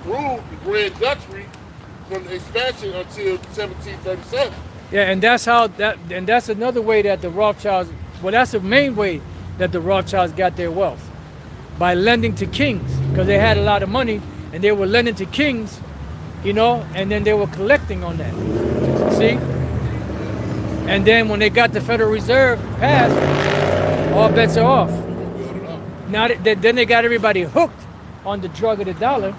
ruled the Grand Duchy from the expansion until 1737. Yeah, and that's another way that the Rothschilds, well, that's the main way that the Rothschilds got their wealth, by lending to kings, because they had a lot of money and they were lending to kings, you know, and then they were collecting on that. See? And then when they got the Federal Reserve passed, all bets are off. Now then they got everybody hooked on the drug of the dollar,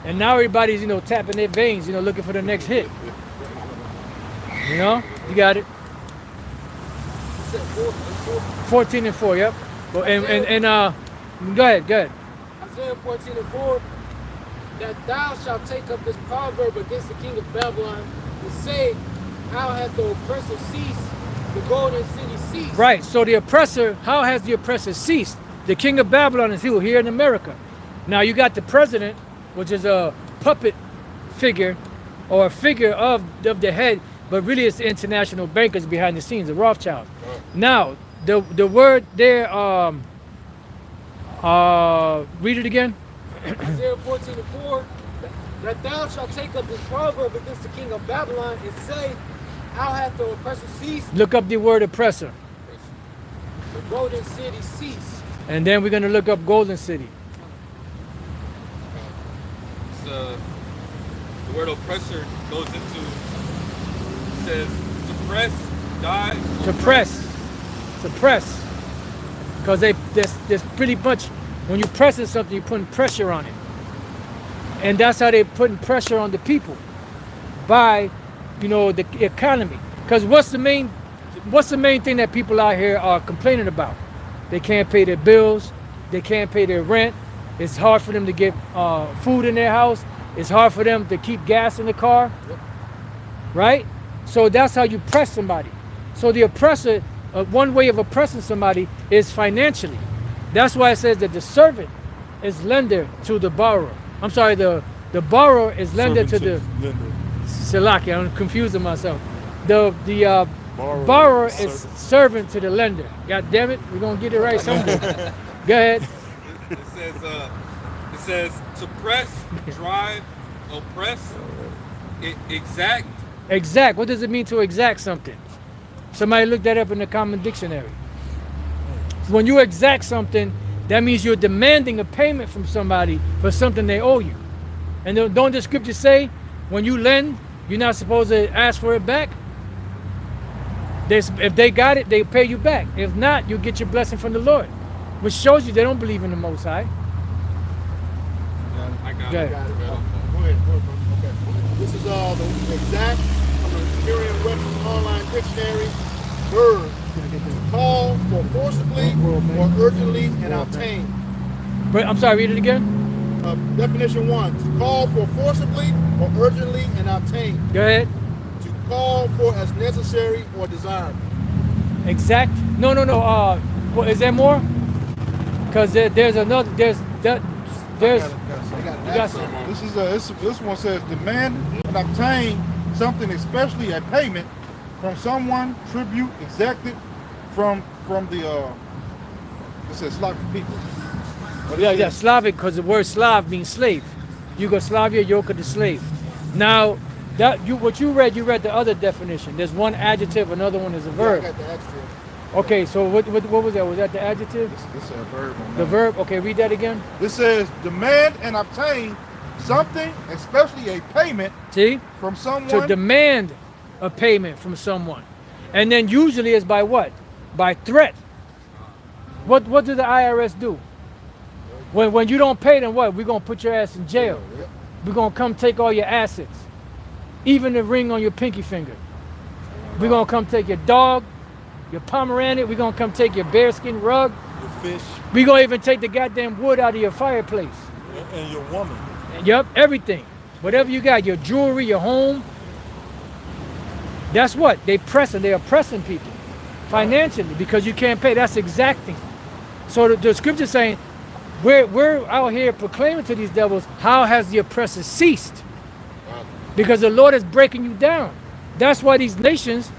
and now everybody's, you know, tapping their veins, you know, looking for the next hit. You know, you got it. 14 and 4, yep. Well, and go ahead. Isaiah 14 and 4, that thou shalt take up this proverb against the king of Babylon and say, how hath the oppressor ceased, the golden city ceased? Right, so the oppressor, how has the oppressor ceased? The king of Babylon is here in America. Now you got the president, which is a puppet figure, or a figure of the head, but really it's the international bankers behind the scenes, the Rothschilds. Now, the word there, read it again. Isaiah 14 and 4, that thou shalt take up this proverb against the king of Babylon and say, how hath the oppressor ceased? Look up the word oppressor. The golden city ceased. And then we're going to look up golden city. The word oppressor goes into, says suppress, die, Suppress. Because there's pretty much, when you're pressing something, you're putting pressure on it. And that's how they're putting pressure on the people by, the economy. Because what's the main thing that people out here are complaining about? They can't pay their bills. They can't pay their rent. It's hard for them to get food in their house. It's hard for them to keep gas in the car. Right? So that's how you press somebody. So the oppressor, one way of oppressing somebody is financially. That's why it says that the servant is lender to the borrower. I'm sorry, the borrower is lender to the Salaki. I'm confusing myself. The borrower is servant to the lender. God damn it, we're gonna get it right someday. Go ahead. It says suppress, drive, oppress, exact. Exact. What does it mean to exact something? Somebody look that up in the common dictionary. When you exact something, that means you're demanding a payment from somebody for something they owe you. And don't the scriptures say, when you lend, you're not supposed to ask for it back? If they got it, they pay you back. If not, you get your blessing from the Lord. Which shows you they don't believe in the Most High. I got Go it. ahead. Go ahead. Okay. This is the exact from the Merriam-Webster's online dictionary. Verb: call for forcibly or urgently and obtain. I'm sorry, read it again. Definition 1: to call for forcibly or urgently and obtain. Go ahead. To call for as necessary or desired. Exact? No. Well, is there more? Because there's another. There's. You got some. This one says demand and obtain something, especially a payment from someone, tribute exacted from the it says Slavic people. But Yeah, Slavic, because the word Slav means slave. Yugoslavia, yoke the slave. Now, what you read the other definition. There's one adjective, another one is a verb. Yeah, I got the adjective. Okay, so what was that? Was that the adjective? This is a verb. The verb? Okay, read that again. This says demand and obtain something, especially a payment See? from someone. To demand a payment from someone. And then usually it's by what? By threat. What do the IRS do? When you don't pay them, what? We're going to put your ass in jail. We're going to come take all your assets. Even the ring on your pinky finger. We're going to come take your dog, your Pomeranian. We're going to come take your bearskin rug. Your fish We're going to even take the goddamn wood out of your fireplace. and your woman. Yup, everything. Whatever you got, your jewelry, your home. That's what they're oppressing people financially because you can't pay. That's exacting. So the scripture saying we're out here proclaiming to these devils, how has the oppressor ceased? Because the Lord is breaking you down. That's why these nations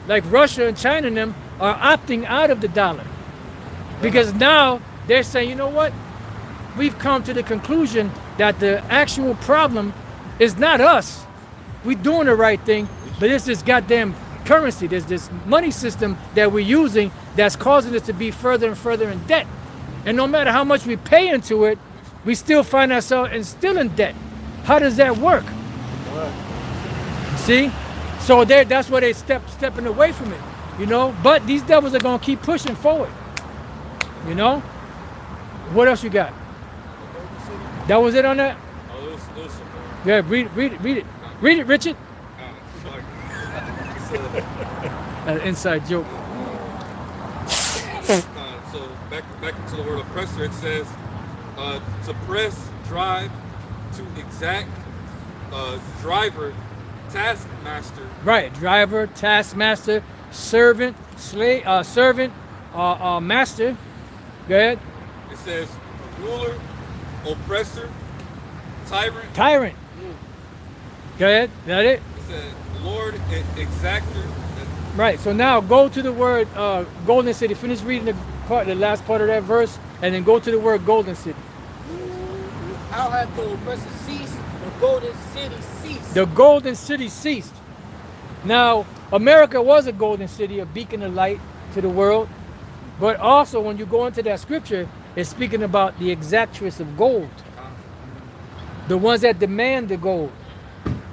like Russia and China and them are opting out of the dollar. Because now they're saying, you know what? We've come to the conclusion that the actual problem is not us. We're doing the right thing, but it's this goddamn currency. There's this money system that we're using that's causing us to be further and further in debt. And no matter how much we pay into it, we still find ourselves still in debt. How does that work? See? So that's why they stepping away from it, But these devils are going to keep pushing forward, What else you got? That was it on that? Oh, it was some more. Yeah, read it. Read it, Richard. An inside joke. So back into the word oppressor, it says suppress, drive, to exact, driver, taskmaster. Right, driver, taskmaster, servant, slave, master. Go ahead. It says ruler, oppressor, tyrant. Tyrant. Go ahead. That it? It says Lord, exactor. Right. So now go to the word Golden City. Finish reading the last part of that verse, and then go to the word Golden City. How hath the oppressor ceased, and golden city ceased. The golden city ceased. Now, America was a golden city, a beacon of light to the world. But also, when you go into that scripture, it's speaking about the exactress of gold. The ones that demand the gold.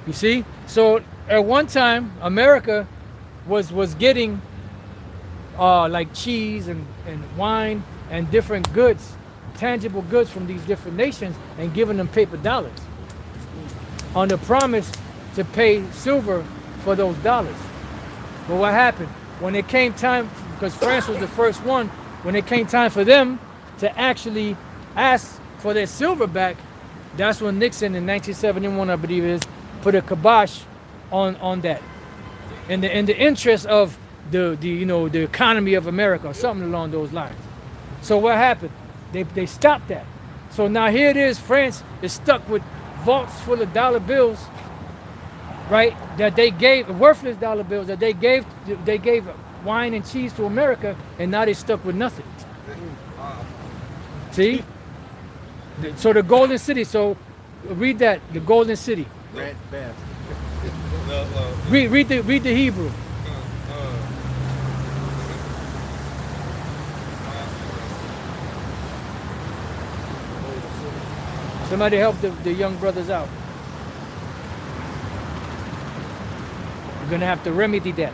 You see? So, at one time, America was getting like cheese and wine and different goods, tangible goods from these different nations, and giving them paper dollars on the promise to pay silver for those dollars. But what happened? When it came time, because France was the first one, when it came time for them to actually ask for their silver back, that's when Nixon in 1971, I believe it is, put a kibosh on that. In the interest of the economy of America or something along those lines. So what happened? They stopped that. So now here it is, France is stuck with vaults full of dollar bills, right? That they gave, worthless dollar bills that they gave wine and cheese to America, and now they're stuck with nothing. See? So the golden city, so read that, the golden city. Red bastard. Read the Hebrew. Somebody help the young brothers out. You're gonna have to remedy that.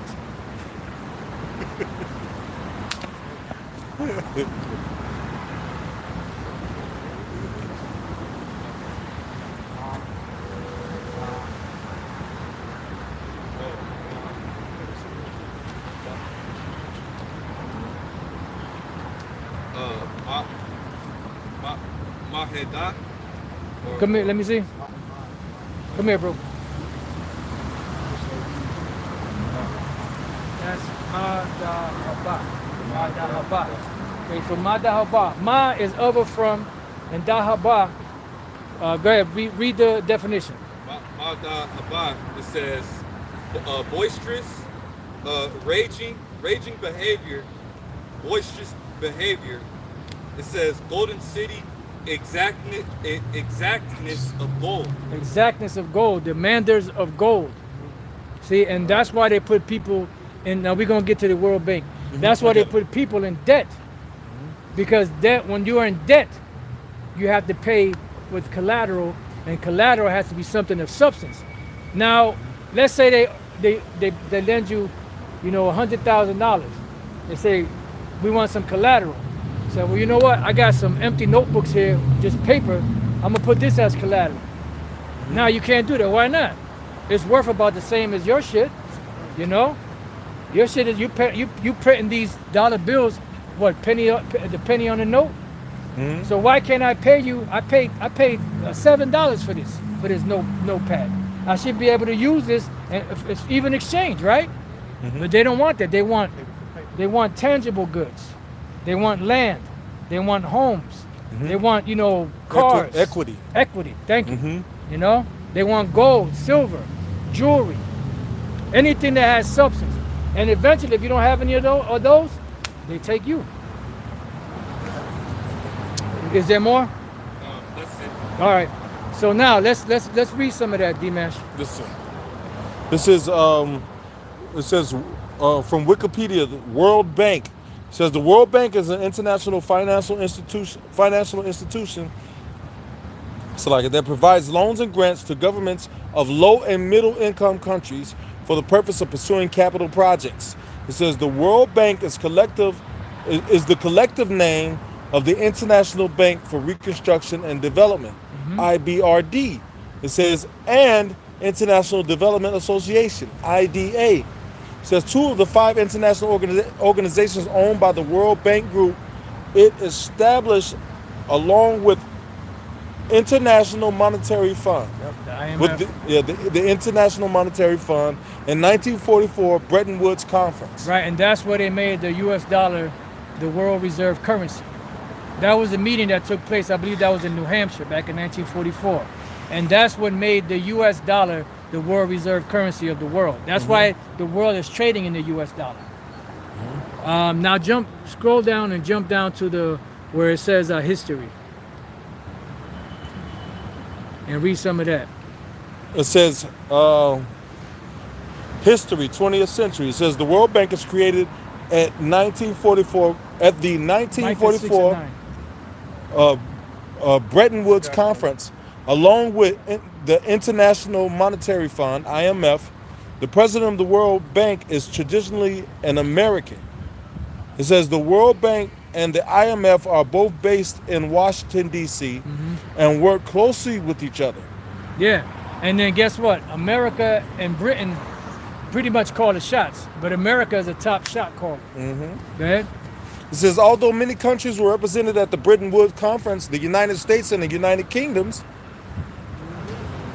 Maheda. Come here, let me see. Come here, bro. That's Madahaba. Madahaba. Okay, so Madahaba. Ma is over from, and Dahaba. Go ahead, read the definition. Maheda, it says boisterous, raging behavior, boisterous behavior. It says golden city, exactness of gold. Exactness of gold, demanders of gold. See, and that's why they put people in. Now we're gonna get to the World Bank. That's why they put people in debt, because debt. When you are in debt, you have to pay with collateral, and collateral has to be something of substance. Now, let's say they lend you, $100,000. They say we want some collateral. So, well, you know what? I got some empty notebooks here, just paper. I'm gonna put this as collateral. Now you can't do that. Why not? It's worth about the same as your shit. Your shit is you printing these dollar bills. What the penny on the note? Mm-hmm. So why can't I pay you? I paid $7 for this notepad. I should be able to use this, and if it's even exchange, right? Mm-hmm. But they don't want that. They want tangible goods. They want land. They want homes. Mm-hmm. They want, cars. Equity. Equity. Thank you. Mm-hmm. They want gold, silver, jewelry, anything that has substance. And eventually, if you don't have any of those, they take you. Is there more? That's it. All right. So now let's read some of that, Dimash. This is it says from Wikipedia, the World Bank. It says the World Bank is an international financial institution that provides loans and grants to governments of low and middle income countries for the purpose of pursuing capital projects. It says the World Bank is the collective name of the International Bank for Reconstruction and Development, IBRD. It says, and International Development Association, IDA. It says 2 of the 5 international organizations owned by the World Bank Group. It established along with International Monetary Fund. Yep, the IMF. The International Monetary Fund in 1944 Bretton Woods Conference. Right, and that's where they made the U.S. dollar the world reserve currency. That was a meeting that took place, I believe that was in New Hampshire back in 1944. And that's what made the U.S. dollar the world reserve currency of the world. That's why the world is trading in the U.S. dollar. Now scroll down and jump down to where it says history. And read some of that. It says history, 20th century. It says the World Bank is created at 1944 at the 1944 Bretton Woods Conference, along with the International Monetary Fund (IMF). The president of the World Bank is traditionally an American. It says the World Bank and the IMF are both based in Washington, D.C., and work closely with each other. Yeah. And then guess what? America and Britain pretty much call the shots, but America is a top shot caller. Go ahead. It says, although many countries were represented at the Bretton Woods Conference, the United States and the United Kingdoms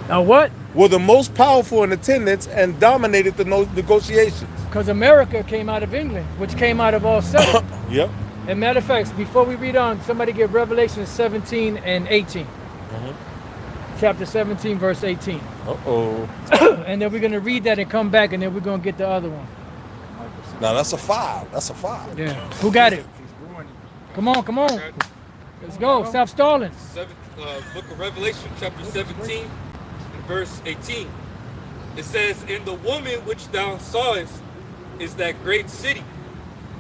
What? were the most powerful in attendance and dominated the negotiations. Because America came out of England, which came out of all seven. Yep. And matter of fact, before we read on, somebody get Revelation 17 and 18. Chapter 17, verse 18. Uh-oh. And then we're going to read that and come back, and then we're going to get the other one. Now that's a 5. That's a 5. Yeah. Who got it? Come on, come on. Let's go. Stop stalling. Book of Revelation, chapter 17, and verse 18. It says, "And the woman which thou sawest is that great city,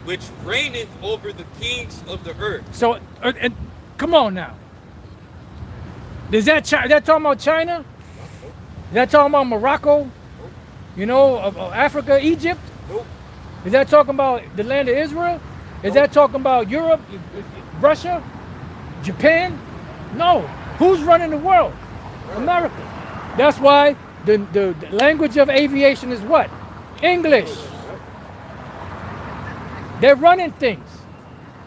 which reigneth over the kings of the earth." So, and come on now. Is that that talking about China? Is that talking about Morocco? You know, Africa, Egypt? Nope. Is that talking about the land of Israel? Is that talking about Europe, Russia, Japan? No. Who's running the world? America. That's why the language of aviation is what? English. They're running things.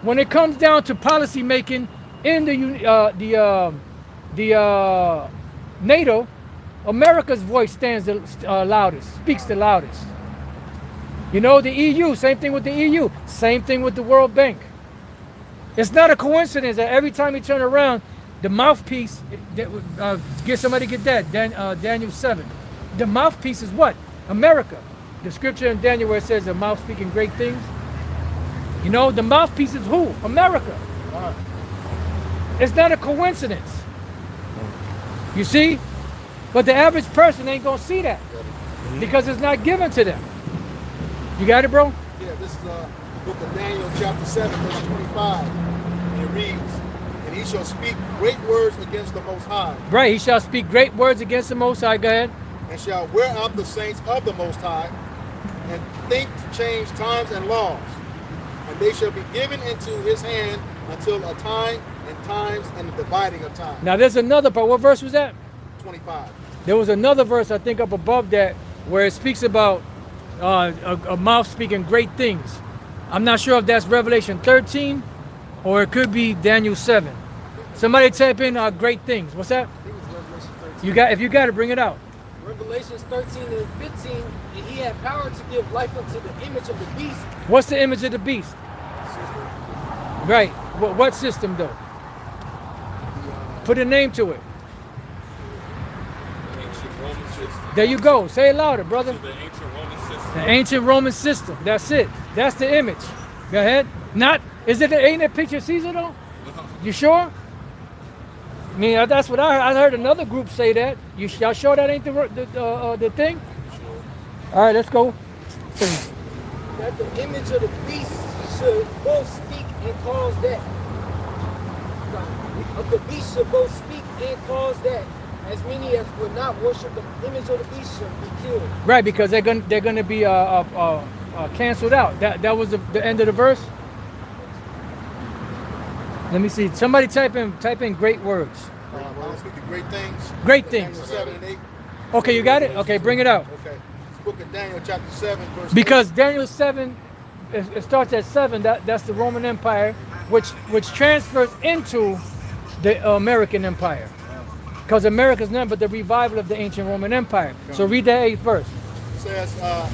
When it comes down to policy making in the NATO, America's voice stands the loudest, speaks the loudest. You know, the EU, same thing with the EU, same thing with the World Bank. It's not a coincidence that every time you turn around, the mouthpiece, get somebody get that, Daniel 7. The mouthpiece is what? America. The scripture in Daniel where it says the mouth speaking great things. You know, the mouthpiece is who? America. It's not a coincidence. You see? But the average person ain't gonna see that because it's not given to them. You got it, bro? Yeah, this is book of Daniel, chapter 7, verse 25. And it reads, "And he shall speak great words against the Most High, Right, he shall speak great words against the Most High. Go ahead. and shall wear out the saints of the Most High, and think to change times and laws. And they shall be given into his hand until a time and times and the dividing of time." Now there's another part. What verse was that? 25. There was another verse, I think, up above that where it speaks about a mouth speaking great things. I'm not sure if that's Revelation 13 or it could be Daniel 7. Somebody type in great things. What's that? I think it's Revelation 13. If you got it, bring it out. Revelations 13 and 15, and he had power to give life unto the image of the beast. What's the image of the beast? Right. What system though? Put a name to it. Ancient Roman system. There you go. Say it louder, brother. The ancient Roman system. The ancient Roman system. That's it. That's the image. Go ahead. Ain't it picture of Caesar though? You sure? I mean, that's what I heard. I heard another group say that. Y'all sure that ain't the thing? All right, let's go. That the image of the beast should both speak and cause that. Of the beast should both speak and cause that. As many as would not worship the image of the beast shall be killed. Right, because they're gonna be canceled out. That was the end of the verse. Let me see. Somebody type in great words. I'm speaking great things. Great things. Daniel 7 and 8. Okay, you got it? Okay, bring it out. Okay. It's book of Daniel, chapter 7, verse 8. Because Daniel 7, it starts at 7. That's the Roman Empire, which transfers into the American Empire. Because America's none but the revival of the ancient Roman Empire. So read that 8th verse. It says, "I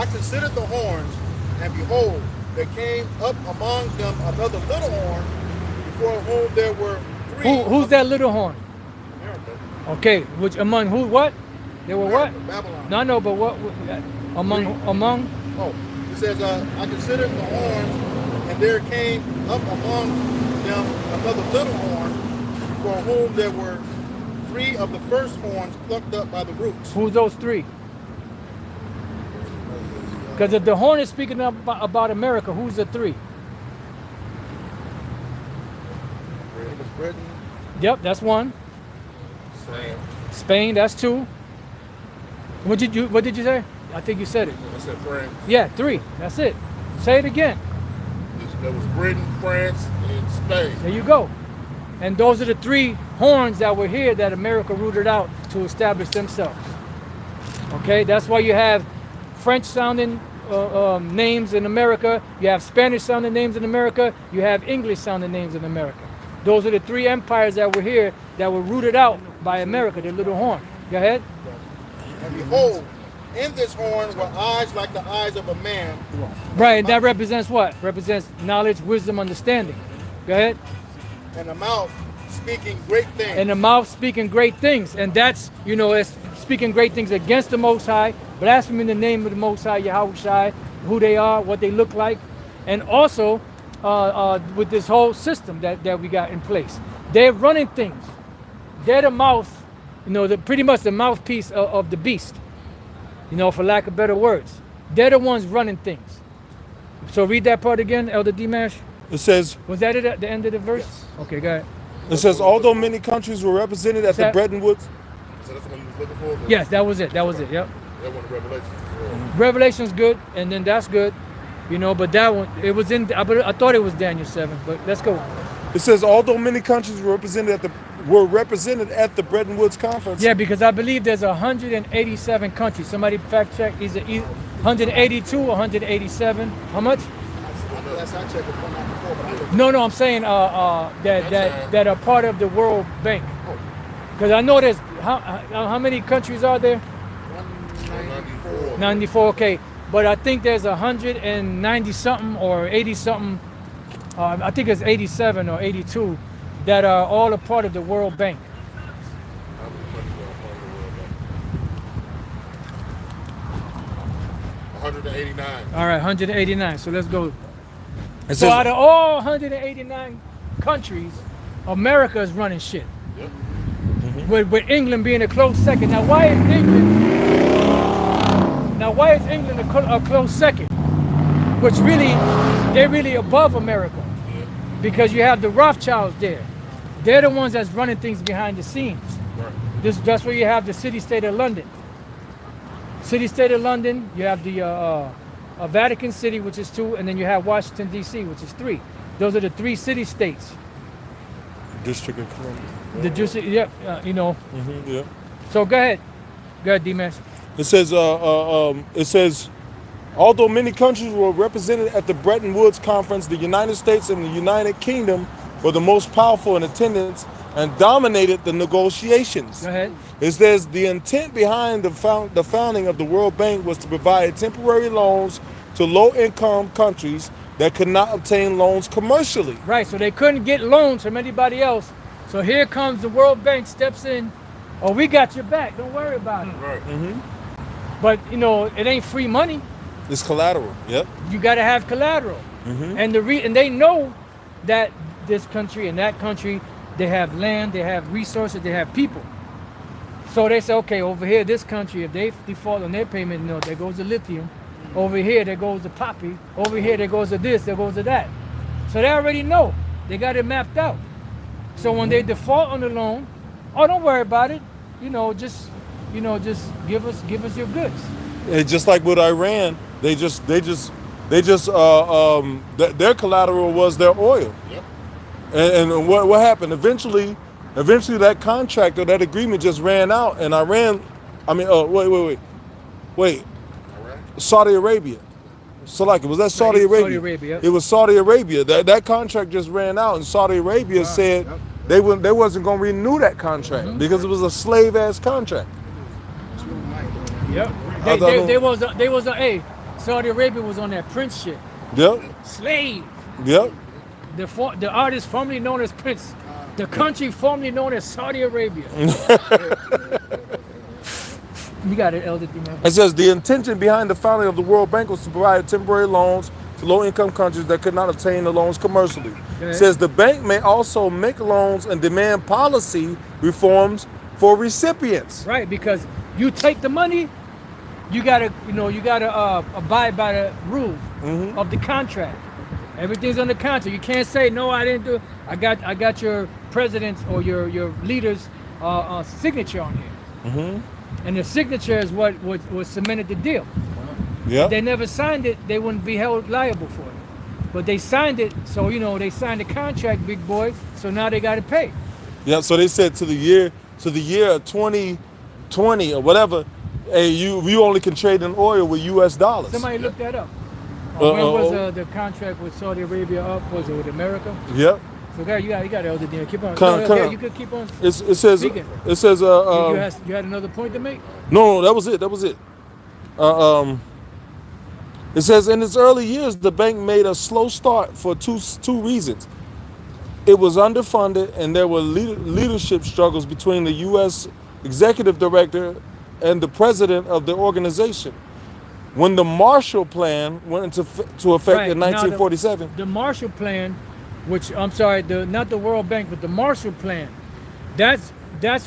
considered the horns, and behold, there came up among them another little horn, before whom there were three." Who's that little horn? America. Okay, which among who? What? There were what? America, Babylon. No, no, but what? Among? Oh, it says, "I considered the horns, and there came up among them another little horn, before whom there were 3 of the first horns plucked up by the roots. Who's those 3? Because if the horn is speaking about America, who's the 3? It was Britain, Yep, that's 1. Spain, that's 2. What did you say? I think you said it. I said France. Yeah, 3. That's it. Say it again. There was Britain, France, and Spain. There you go. And those are the 3 horns that were here that America rooted out to establish themselves. Okay, that's why you have French-sounding names in America. You have Spanish-sounding names in America. You have English-sounding names in America. Those are the 3 empires that were here that were rooted out by America, the little horn. Go ahead. and behold, in this horn were eyes like the eyes of a man. Right, and that represents what? Represents knowledge, wisdom, understanding. Go ahead. And a mouth speaking great things. And the mouth speaking great things. And that's, it's speaking great things against the Most High, blaspheming the name of the Most High, Yahweh Shai, who they are, what they look like. And also with this whole system that we got in place. They're running things. They're the mouth, pretty much the mouthpiece of the beast, for lack of better words. They're the ones running things. So read that part again, Elder Dimash. It says, Was that it at the end of the verse? Yes. Okay, go ahead. it says, although many countries were represented at the Bretton Woods. So that's what you was looking for? Yes, that was it. Yep. That one of Revelations as well. Revelation's good, and then that's good, but that one, it was in, I thought it was Daniel 7, but let's go. It says, although many countries were represented at the Bretton Woods Conference. Yeah, because I believe there's 187 countries. Somebody fact check, is it 182 or 187? How much? Last I checked, it was 194, but I looked. No, I'm saying that are part of the World Bank. Because I know there's, how many countries are there? 194. 94, okay. But I think there's 190 something or 80 something, I think it's 87 or 82, that are all a part of the World Bank. 189. All right, 189. So let's go. It So says, out of all 189 countries, America is running shit. Yep. With England being a close second. Now why is England a close second? Which really, they're really above America. Because you have the Rothschilds there. They're the ones that's running things behind the scenes. Right. That's where you have the city-state of London. City-state of London, you have the Vatican City, which is 2, and then you have Washington, D.C., which is 3. Those are the 3 city-states. District of Columbia. The district, yeah, Yeah. So go ahead. Go ahead, D-Man. It says, although many countries were represented at the Bretton Woods Conference, the United States and the United Kingdom were the most powerful in attendance and dominated the negotiations. Go ahead. It says the intent behind the founding of the World Bank was to provide temporary loans to low-income countries that could not obtain loans commercially. Right, so they couldn't get loans from anybody else. So here comes the World Bank, steps in. Oh, we got your back. Don't worry about it. Right. But, it ain't free money. It's collateral. Yep. You got to have collateral. And and they know that this country and that country, they have land, they have resources, they have people. So they say, okay, over here, this country, if they default on their payment, there goes the lithium. Over here, there goes the poppy. Over here, there goes the this, there goes the that. So they already know. They got it mapped out. So when they default on the loan, oh, don't worry about it. Just give us your goods. It's just like with Iran, their collateral was their oil. Yep. And what happened? Eventually that contract or that agreement just ran out, and wait. Saudi Arabia. So was that Saudi Arabia? Saudi Arabia, yep. It was Saudi Arabia. That contract just ran out, and Saudi Arabia said they wasn't going to renew that contract because it was a slave ass contract. Yep. Saudi Arabia was on that Prince shit. Yep. Slave. Yep. The artist formerly known as Prince. The country formerly known as Saudi Arabia. You got it, Elder D-Man. It says the intention behind the founding of the World Bank was to provide temporary loans to low-income countries that could not obtain the loans commercially. It says the bank may also make loans and demand policy reforms for recipients. Right, because you take the money, you gotta abide by the rules of the contract. Everything's on the contract. You can't say no, I didn't do it. I got your president's or your leader's signature on here, and the signature is what cemented the deal. Yeah. They never signed it, they wouldn't be held liable for it. But they signed it, so they signed the contract, big boy. So now they got to pay. Yeah. So they said to the year of 2020 or whatever, hey, you only can trade in oil with U.S. dollars. Somebody look that up. When was the contract with Saudi Arabia up? Was it with America? Yep. So you got Elder Dean. Keep on. Come. You could keep on. It says. speaking. It says. You had another point to make? No, that was it. It says in its early years, the bank made a slow start for two reasons. It was underfunded, and there were leadership struggles between the U.S. executive director and the president of the organization. When the Marshall Plan went into effect in 1947, the Marshall Plan, which I'm sorry, not the World Bank, but the Marshall Plan, that's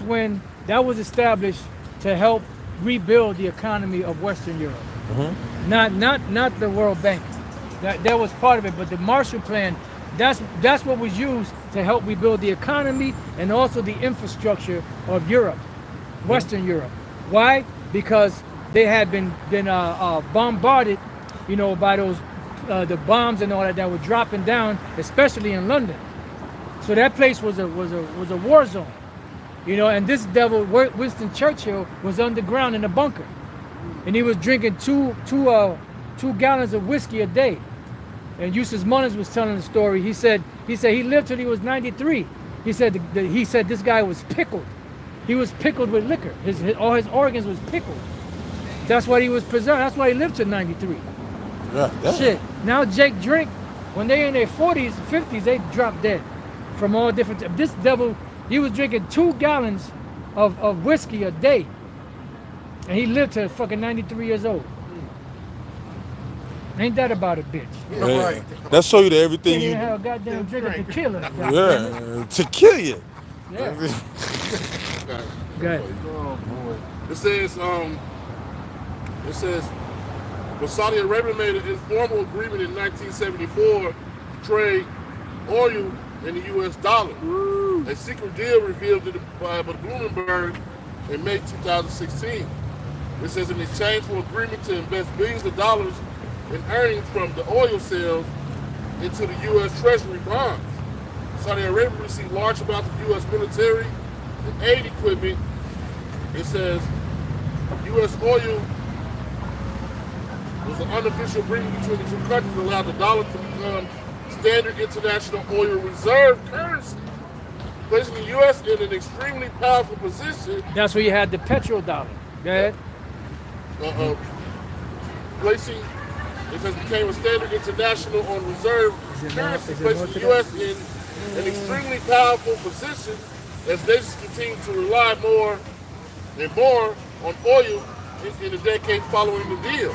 when that was established to help rebuild the economy of Western Europe. Not the World Bank. That was part of it, but the Marshall Plan, that's what was used to help rebuild the economy and also the infrastructure of Europe, Western Europe. Why? Because they had been bombarded, by those the bombs and all that were dropping down, especially in London. So that place was a war zone, And this devil, Winston Churchill, was underground in a bunker, and he was drinking two gallons of whiskey a day. And Eustace Mullins was telling the story. He said he lived till he was 93. He said this guy was pickled. He was pickled with liquor. All his organs was pickled. That's why he was preserved. That's why he lived to 93. Yeah, shit. Now Jake drink. When they in their 40s, 50s, they drop dead from all different. This devil, he was drinking 2 gallons of whiskey a day, and he lived to fucking 93 years old. Ain't that about a bitch? Yeah. Right. That show you that everything you you have a goddamn drink to kill us. Yeah, to kill you. Yeah. Go ahead. It says, well, Saudi Arabia made an informal agreement in 1974 to trade oil in the U.S. dollar. Woo. A secret deal revealed by Bloomberg in May 2016. It says in exchange for agreement to invest billions of dollars in earnings from the oil sales into the U.S. Treasury bonds. Saudi Arabia received large amounts of U.S. military and aid equipment. It says U.S. oil was an unofficial agreement between the two countries that allowed the dollar to become standard international oil reserve currency, placing the U.S. in an extremely powerful position. That's where you had the petrodollar. Go ahead. Placing it has became a standard international on reserve currency, placing the U.S. in an extremely powerful position as nations continue to rely more and more on oil in the decades following the deal.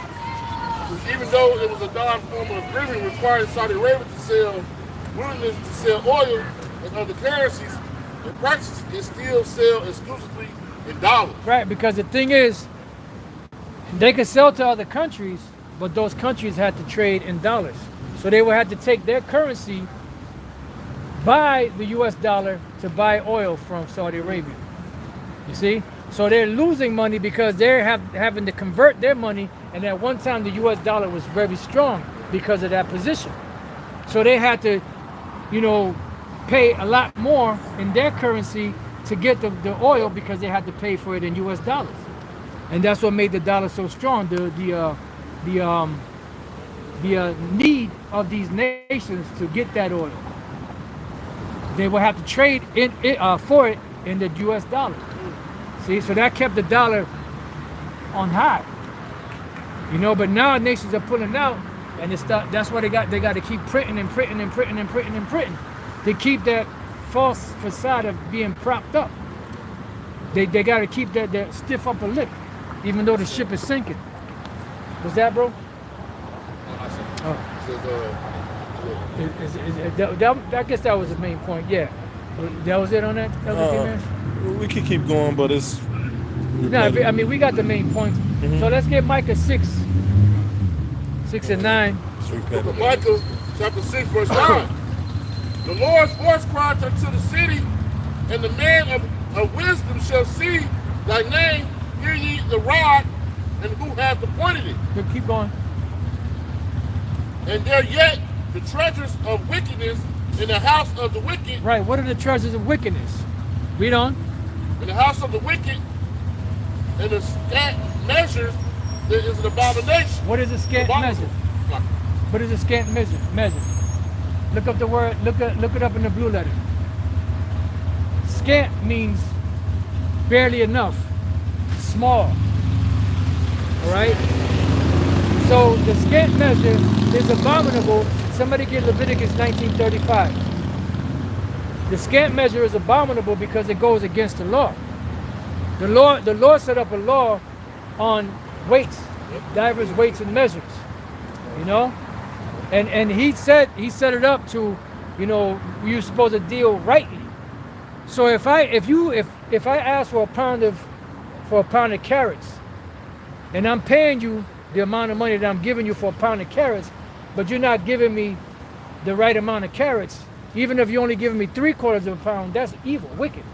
Even though it was a non-formal agreement requiring Saudi Arabia to sell willingness to sell oil and other currencies, in practice it still sell exclusively in dollars. Right, because the thing is, they could sell to other countries, but those countries had to trade in dollars. So they would have to take their currency, buy the US dollar to buy oil from Saudi Arabia. You see? So they're losing money because they're having to convert their money, and at one time the US dollar was very strong because of that position. So they had to, pay a lot more in their currency to get the oil because they had to pay for it in US dollars. And that's what made the dollar so strong. The need of these nations to get that oil. They will have to trade for it in the U.S. dollar. See, so that kept the dollar on high. But now nations are pulling out, and that's why they got to keep printing and printing and printing and printing and printing to keep that false facade of being propped up. They got to keep that stiff upper lip, even though the ship is sinking. What's that, bro? Oh. I guess that was the main point. Yeah, that was it on that. That was we could keep going, but it's. No, I mean, we got the main points. Mm-hmm. So let's get Micah 6 and 9. It's Book of repetitive. Micah, chapter 6, verse 9. The Lord's voice cried unto the city, and the man of wisdom shall see thy name. Hear ye the rod, and who hath appointed it? Good, keep going. And there yet the treasures of wickedness in the house of the wicked, Right, what are the treasures of wickedness? Read on. in the house of the wicked, and the scant measures, there is an abomination. What is a scant measure? What is a scant measure? Look up the word, look it up in the blue letter. Scant means barely enough, small. All right? So the scant measure is abominable. Somebody get Leviticus 19:35. The scant measure is abominable because it goes against the law. The Lord set up a law on weights, divers weights and measures. You know? And he set it up to, you know, you're supposed to deal rightly. So if I ask for a pound of carrots, and I'm paying you the amount of money that I'm giving you for a pound of carrots, but you're not giving me the right amount of carrots, even if you're only giving me 3/4 of a pound, that's evil, wicked.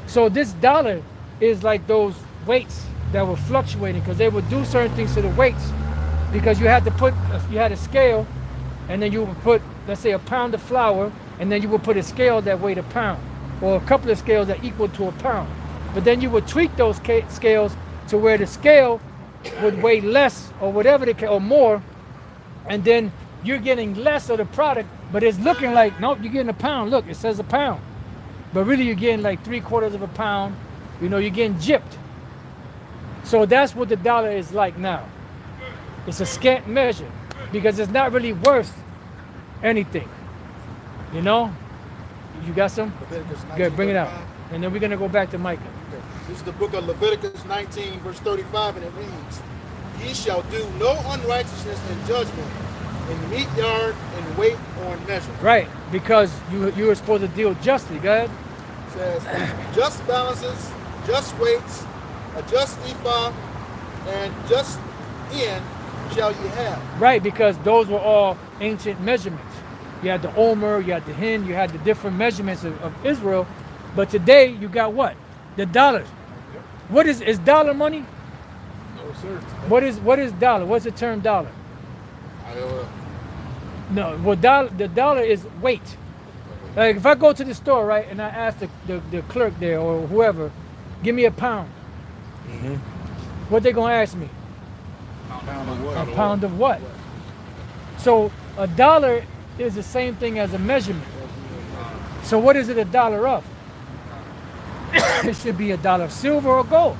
So this dollar is like those weights that were fluctuating, because they would do certain things to the weights, because you had a scale, and then you would put, let's say, a pound of flour, and then you would put a scale that weighed a pound, or a couple of scales that equal to a pound. But then you would tweak those scales to where the scale would weigh less, or whatever or more, and then you're getting less of the product, but it's looking like, nope, you're getting a pound. Look, it says a pound, but really you're getting like 3/4 of a pound. You know, you're getting gypped. So that's what the dollar is like now. It's a scant measure because it's not really worth anything. You know? You got some? Leviticus 19, Good, bring it out. 35. And then we're going to go back to Micah. Okay. This is the book of Leviticus 19, verse 35, and it reads, Ye shall do no unrighteousness in judgment, in meat yard, and weight on measure. Right, because you were supposed to deal justly. Go ahead. It says, just balances, just weights, a just ephah, and just end shall ye have. Right, because those were all ancient measurements. You had the omer, you had the hin, you had the different measurements of Israel. But today you got what? The dollar. What is dollar money? No, sir. What is dollar? What's the term dollar? No, well, the dollar is weight. Like if I go to the store, right, and I ask the clerk there or whoever, give me a pound. Mm-hmm. What they gonna ask me? A pound of what? So a dollar is the same thing as a measurement. So what is it a dollar of? It should be a dollar of silver or gold.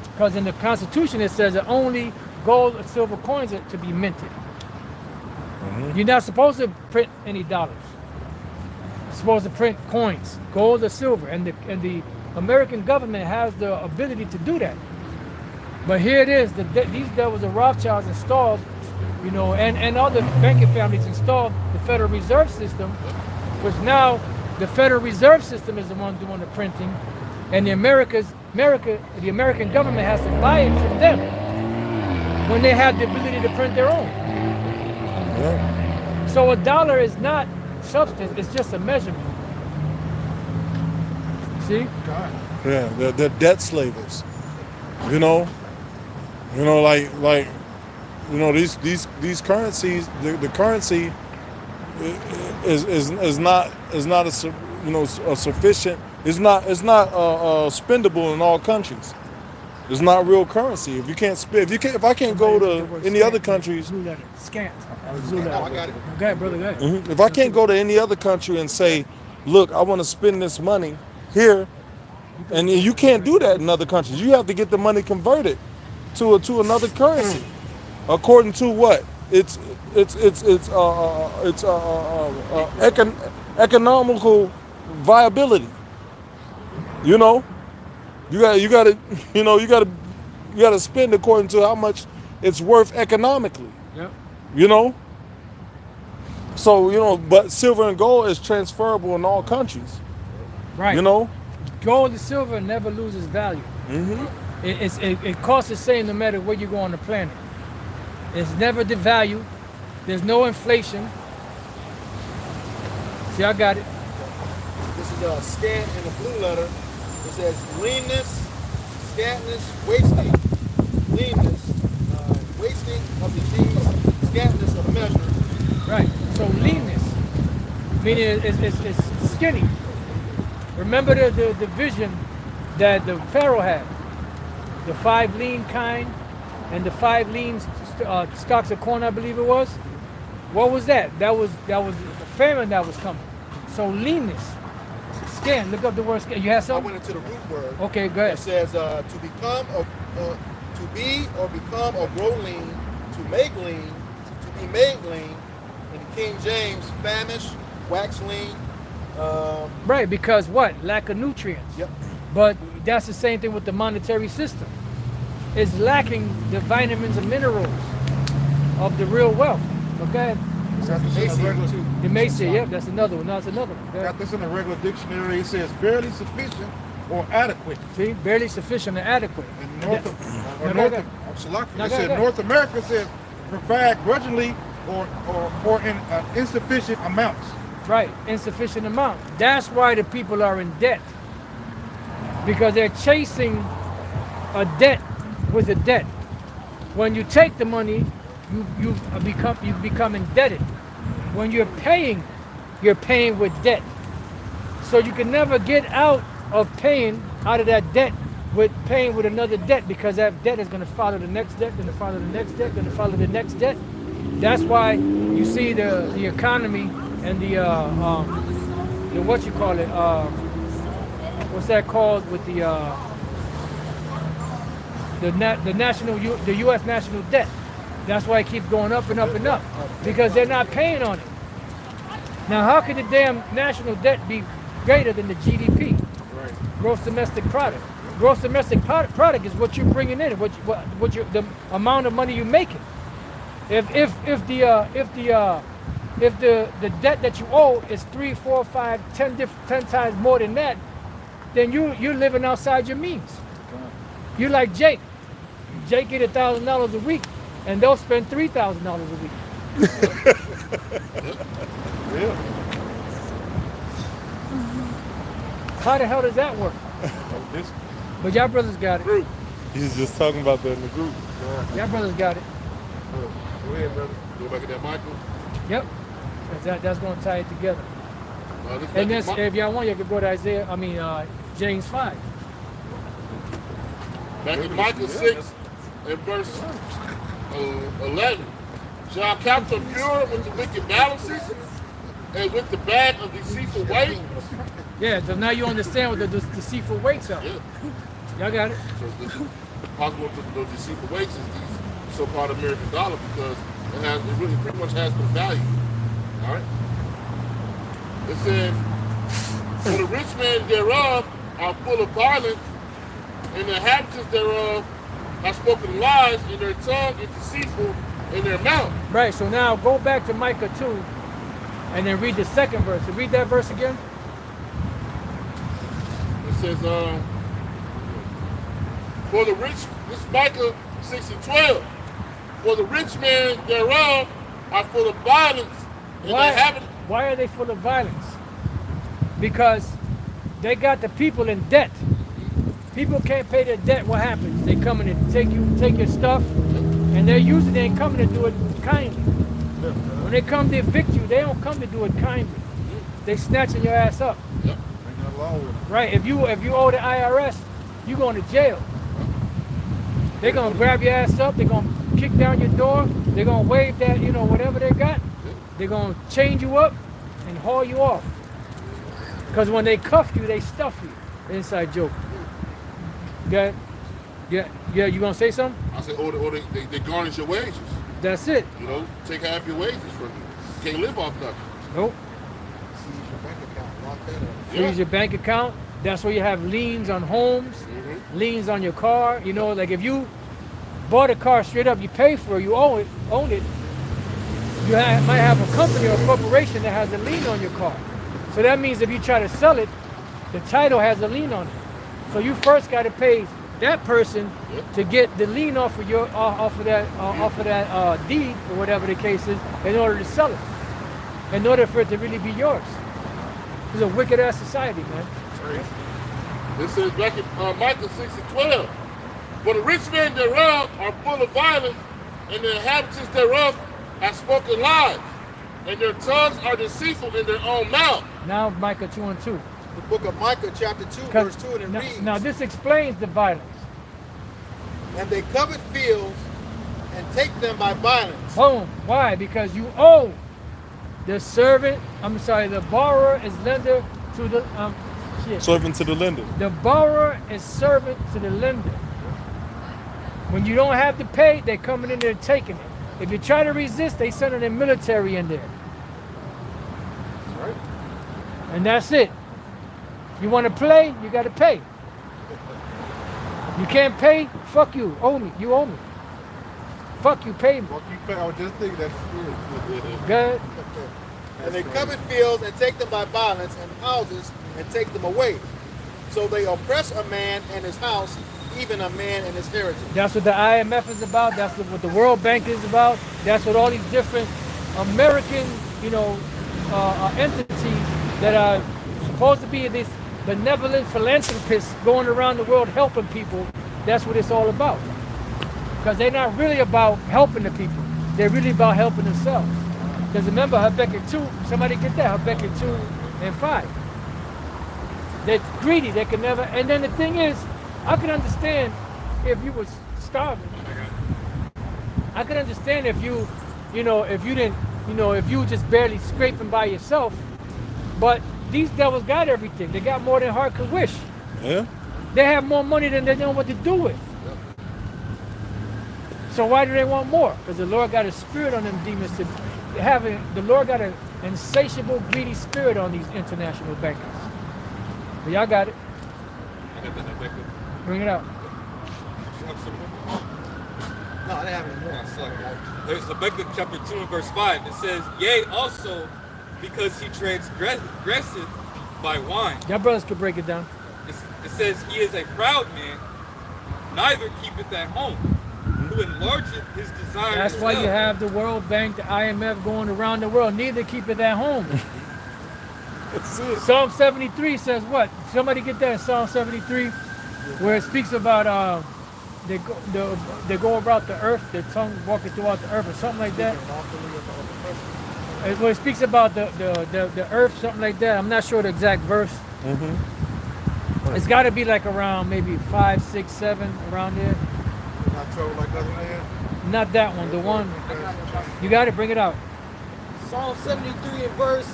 Because in the Constitution it says that only gold or silver coins are to be minted. Mm-hmm. You're not supposed to print any dollars. You're supposed to print coins, gold or silver, and the American government has the ability to do that. But here it is, these devils of Rothschilds installed, you know, and other banking families installed the Federal Reserve System, which now the Federal Reserve System is the one doing the printing, and the American government has to buy it from them when they have the ability to print their own. Yeah. So a dollar is not substance, it's just a measurement. See? Yeah, they're debt slavers. You know, like you know, these currencies, the currency is not a sufficient. It's not spendable in all countries. It's not real currency. If you can't spend, if I can't go to any other countries, Blue letter, scant. Oh, I got it. Go ahead, brother. Go ahead. mhm, if I can't go to any other country and say, look, I want to spend this money here, and you can't do that in other countries. You have to get the money converted to another currency, according to what? It's economical viability. You know, you gotta spend according to how much it's worth economically. Yep. You know. So but silver and gold is transferable in all countries. Right. You know, gold and silver never loses value. Mm-hmm. It costs the same no matter where you go on the planet. It's never devalued. There's no inflation. See, I got it. This is a scan in the blue letter. It says leanness, scantness, wasting. Leanness, wasting of the cheese, scantness of measure. Right. So leanness, meaning it's skinny. Remember the vision that the Pharaoh had. The 5 lean kind and the 5 lean stalks of corn, I believe it was. What was that? That was the famine that was coming. So leanness. Scan. Look up the word scan. You have I something? went into the root word. Okay, go It ahead. says to become or to be or become or grow lean, to make lean, to be made lean. In the King James, famish, wax lean. Right, because what? Lack of nutrients. Yep. But that's the same thing with the monetary system. It's lacking the vitamins and minerals of the real wealth. Okay? Got this in a regular, The Macy, yep, that's another one. No, that's another one. got this in a regular dictionary. It says barely sufficient or adequate. See, barely sufficient and adequate. In No, North, go North, ahead. Salaki. No, It go said ahead. North America says provide grudgingly or in insufficient amounts. Right, insufficient amount. That's why the people are in debt. Because they're chasing a debt with a debt. When you take the money, you become indebted. When you're paying with debt. So you can never get out of that debt with paying with another debt, because that debt is going to follow the next debt, going to follow the next debt, going to follow the next debt. That's why you see the economy and the what you call it, what's that called with the U.S. national debt. That's why it keeps going up and up and up, because they're not paying on it. Now, how can the damn national debt be greater than the GDP, gross domestic product? Gross domestic product is what you're bringing in, the amount of money you're making. If the debt that you owe is 3, 4, 5, 10 times more than that, then you're living outside your means. You're like Jake. Jake get $1,000 a week, and they'll spend $3,000 a week. Yeah. How the hell does that work? This, But y'all brothers got it. He's just talking about that in the group. Y'all brothers got it. go ahead, brother. Go back at that Michael. Yep. That's going to tie it together. This And back then, at if y'all want, you can go to James 5. Back in Micah 6 and verse 11. Shall I count them pure with the wicked balances and with the bag of deceitful weight? Yeah, so now you understand what the deceitful weights are. Yeah. Y'all got it. So this is possible to those deceitful weights is these so-called American dollar, because it really pretty much has no value. All right. It says, for the rich man thereof are full of violence, and the inhabitants thereof have spoken lies, and their tongue is deceitful in their mouth. Right, so now go back to Micah 2 and then read the second verse. So read that verse again. It says, for the rich, this is Micah 6 and 12. For the rich man thereof are full of violence, and the inhabitants. Why are they full of violence? Because they got the people in debt. People can't pay their debt. What happens? They come in and take your stuff, and they ain't coming to do it kindly. When they come to evict you, they don't come to do it kindly. They snatching your ass up. Yep. Right? If you owe the IRS, you going to jail. They're gonna grab your ass up. They're gonna kick down your door. They're gonna wave that, whatever they got. They're gonna chain you up and haul you off. Because when they cuff you, they stuff you. Inside joke. Yeah, you gonna say something? I say, they garnish your wages. That's it. Take half your wages from you. Can't live off nothing. Nope. Seize your bank account, lock that up. Freeze your bank account. That's where you have liens on homes, liens on your car. Like if you bought a car straight up, you pay for it, you own it. You might have a company or a corporation that has a lien on your car. So that means if you try to sell it, The title has a lien on it. So you first got to pay that person to get the lien off of your off of that deed or whatever the case is in order to sell it. In order for it to really be yours. It's a wicked ass society, man. It says back in Micah 6:12, for the rich men thereof are full of violence, and the inhabitants thereof have spoken lies, and their tongues are deceitful in their own mouth. Now Micah 2:2. The book of Micah, chapter 2, verse 2, and it reads, Now this explains the violence. and they covet fields and take them by violence. Boom. Why? Because you owe the servant, the borrower is lender to the, Servant to the lender. The borrower is servant to the lender. When you don't have to pay, they're coming in there and taking it. If you try to resist, they send the military in there. Right. And that's it. You want to play, you got to pay. You can't pay, fuck you, owe me, you owe me. Fuck you, pay me. Fuck you, pay. I was just thinking that's good. Good. And they covet fields and take them by violence, and houses and take them away. So they oppress a man and his house, even a man and his heritage. That's what the IMF is about. That's what the World Bank is about. That's what all these different American, entities that are supposed to be these benevolent philanthropists going around the world helping people. That's what it's all about. Because they're not really about helping the people. They're really about helping themselves. Because remember Habakkuk 2, somebody get that, Habakkuk 2:5. They're greedy, they can never, and then the thing is, I can understand if you was starving. I can understand if you were just barely scraping by yourself, but these devils got everything. They got more than heart could wish. Yeah. They have more money than they know what to do with. So why do they want more? Because the Lord got a spirit on them demons the Lord got an insatiable, greedy spirit on these international bankers. But y'all got it. Bring it out. No, I didn't have any more. There's Habakkuk chapter 2 and verse 5. It says, yea, also because he transgresseth by wine. Y'all brothers could break it down. It says, he is a proud man, neither keepeth at home, who enlargeth his desire. That's why you have the World Bank, the IMF going around the world. Neither keep it at home. That's it. Psalm 73 says what? Somebody get that in Psalm 73, where it speaks about they go about the earth, their tongue walking throughout the earth, or something like that. Where it speaks about the earth, something like that. I'm not sure the exact verse. Mm-hmm. It's got to be like around maybe 5, 6, 7, around there. Not trouble like other man. Not that one, the one. You got to bring it out. Psalm 73 and verse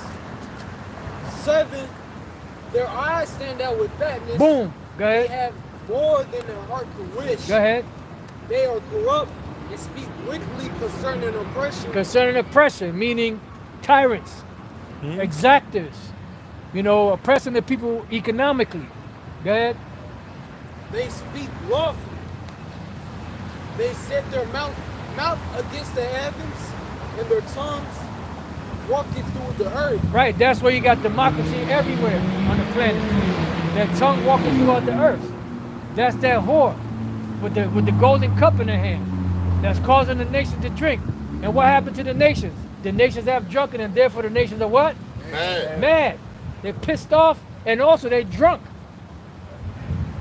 7, their eyes stand out with fatness. Boom. Go They ahead. have more than their heart could wish. Go ahead. They are corrupt and speak wickedly concerning oppression. Concerning oppression, meaning tyrants, exactors, oppressing the people economically. Go ahead. They speak lawfully. They set their mouth against the heavens, and their tongues walking through the earth. Right, that's where you got democracy everywhere on the planet. That tongue walking throughout the earth. That's that whore with the golden cup in her hand. That's causing the nations to drink. And what happened to the nations? The nations have drunken, and therefore the nations are what? Mad. They're pissed off, and also they're drunk.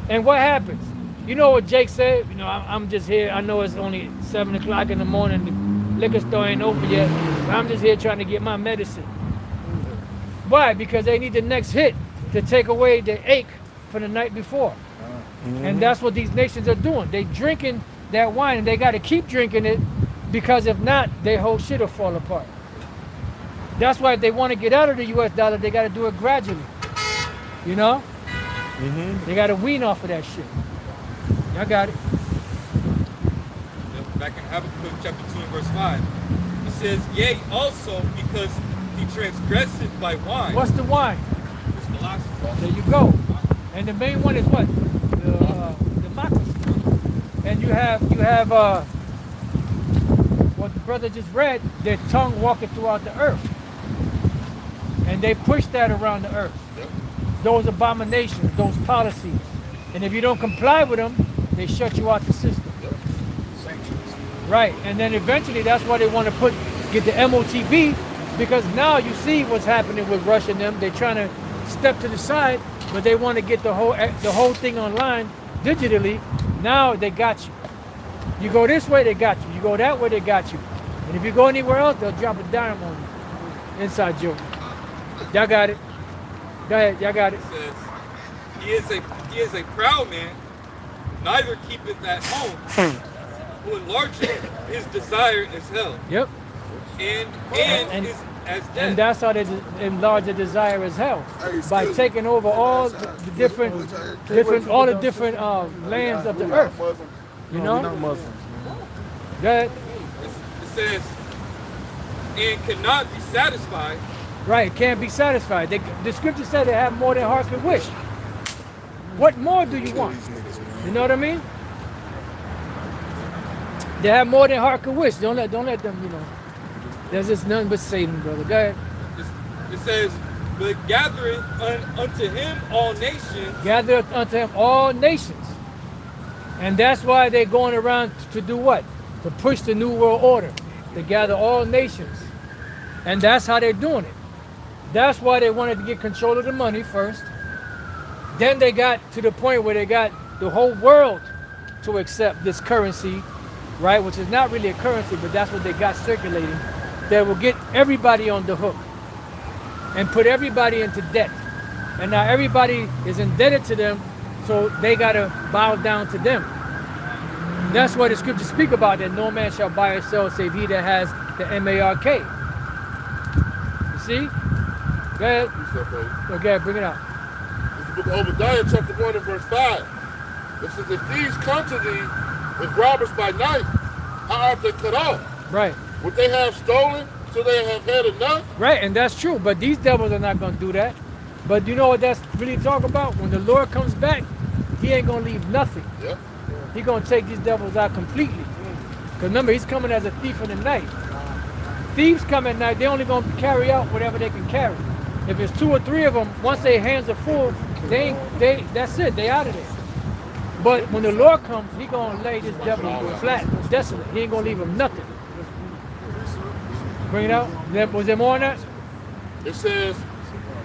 And what happens? You know what Jake said? I'm just here. I know it's only 7 o'clock in the morning. The liquor store ain't open yet. But I'm just here trying to get my medicine. Why? Because they need the next hit to take away the ache from the night before. And that's what these nations are doing. They drinking that wine, and they got to keep drinking it, because if not, their whole shit will fall apart. That's why if they want to get out of the U.S. dollar, they got to do it gradually. They got to wean off of that shit. Y'all got it. Back in Habakkuk chapter 2 and verse 5. It says, yea, also because he transgresseth by wine. What's the wine? It's philosophy. There you go. And the main one is what? Democracy. And you have what the brother just read, their tongue walking throughout the earth. And they push that around the earth. those abominations, those policies. And if you don't comply with them, they shut you out the system. Right, and then eventually that's why they want to get the MOTB, because now you see what's happening with Russia and them. They're trying to step to the side, but they want to get the whole thing online digitally. Now they got you. You go this way, they got you. You go that way, they got you. And if you go anywhere else, they'll drop a dime on you. Inside joke. Y'all got it. Go ahead, y'all got it. It says, he is a proud man, neither keepeth at home, who enlargeth his desire is hell. Yep. And is as death. And that's how they enlarge the desire as hell, by taking over all the different lands of the earth. You know. Not Muslims. Go ahead. It says, and cannot be satisfied. Right, can't be satisfied. The scripture said they have more than heart could wish. What more do you want? You know what I mean? They have more than heart could wish. Don't let them, you know. There's just nothing but Satan, brother. Go ahead. It says, but gathereth unto him all nations. Gather unto him all nations. And that's why they're going around to do what? To push the New World Order. To gather all nations. And that's how they're doing it. That's why they wanted to get control of the money first. Then they got to the point where they got the whole world to accept this currency, right? Which is not really a currency, but that's what they got circulating. That will get everybody on the hook and put everybody into debt. And now everybody is indebted to them, so they got to bow down to them. That's why the scriptures speak about that no man shall buy or sell save he that has the M-A-R-K. You see? Go ahead. Okay, bring it out. This is the book of Obadiah, chapter 1 and verse 5. It says, if thieves come to thee as robbers by night, how art they cut off? Right. Would they have stolen so they have had enough? Right, and that's true, but these devils are not going to do that. But you know what that's really talking about? When the Lord comes back, he ain't going to leave nothing. Yep. He's going to take these devils out completely. Because remember, he's coming as a thief in the night. Thieves come at night, they're only going to carry out whatever they can carry. If it's 2 or 3 of them, once their hands are full, that's it, they out of there. But when the Lord comes, he going to lay this devil flat, desolate. He ain't going to leave him nothing. Bring it out. Was there more on that? It says,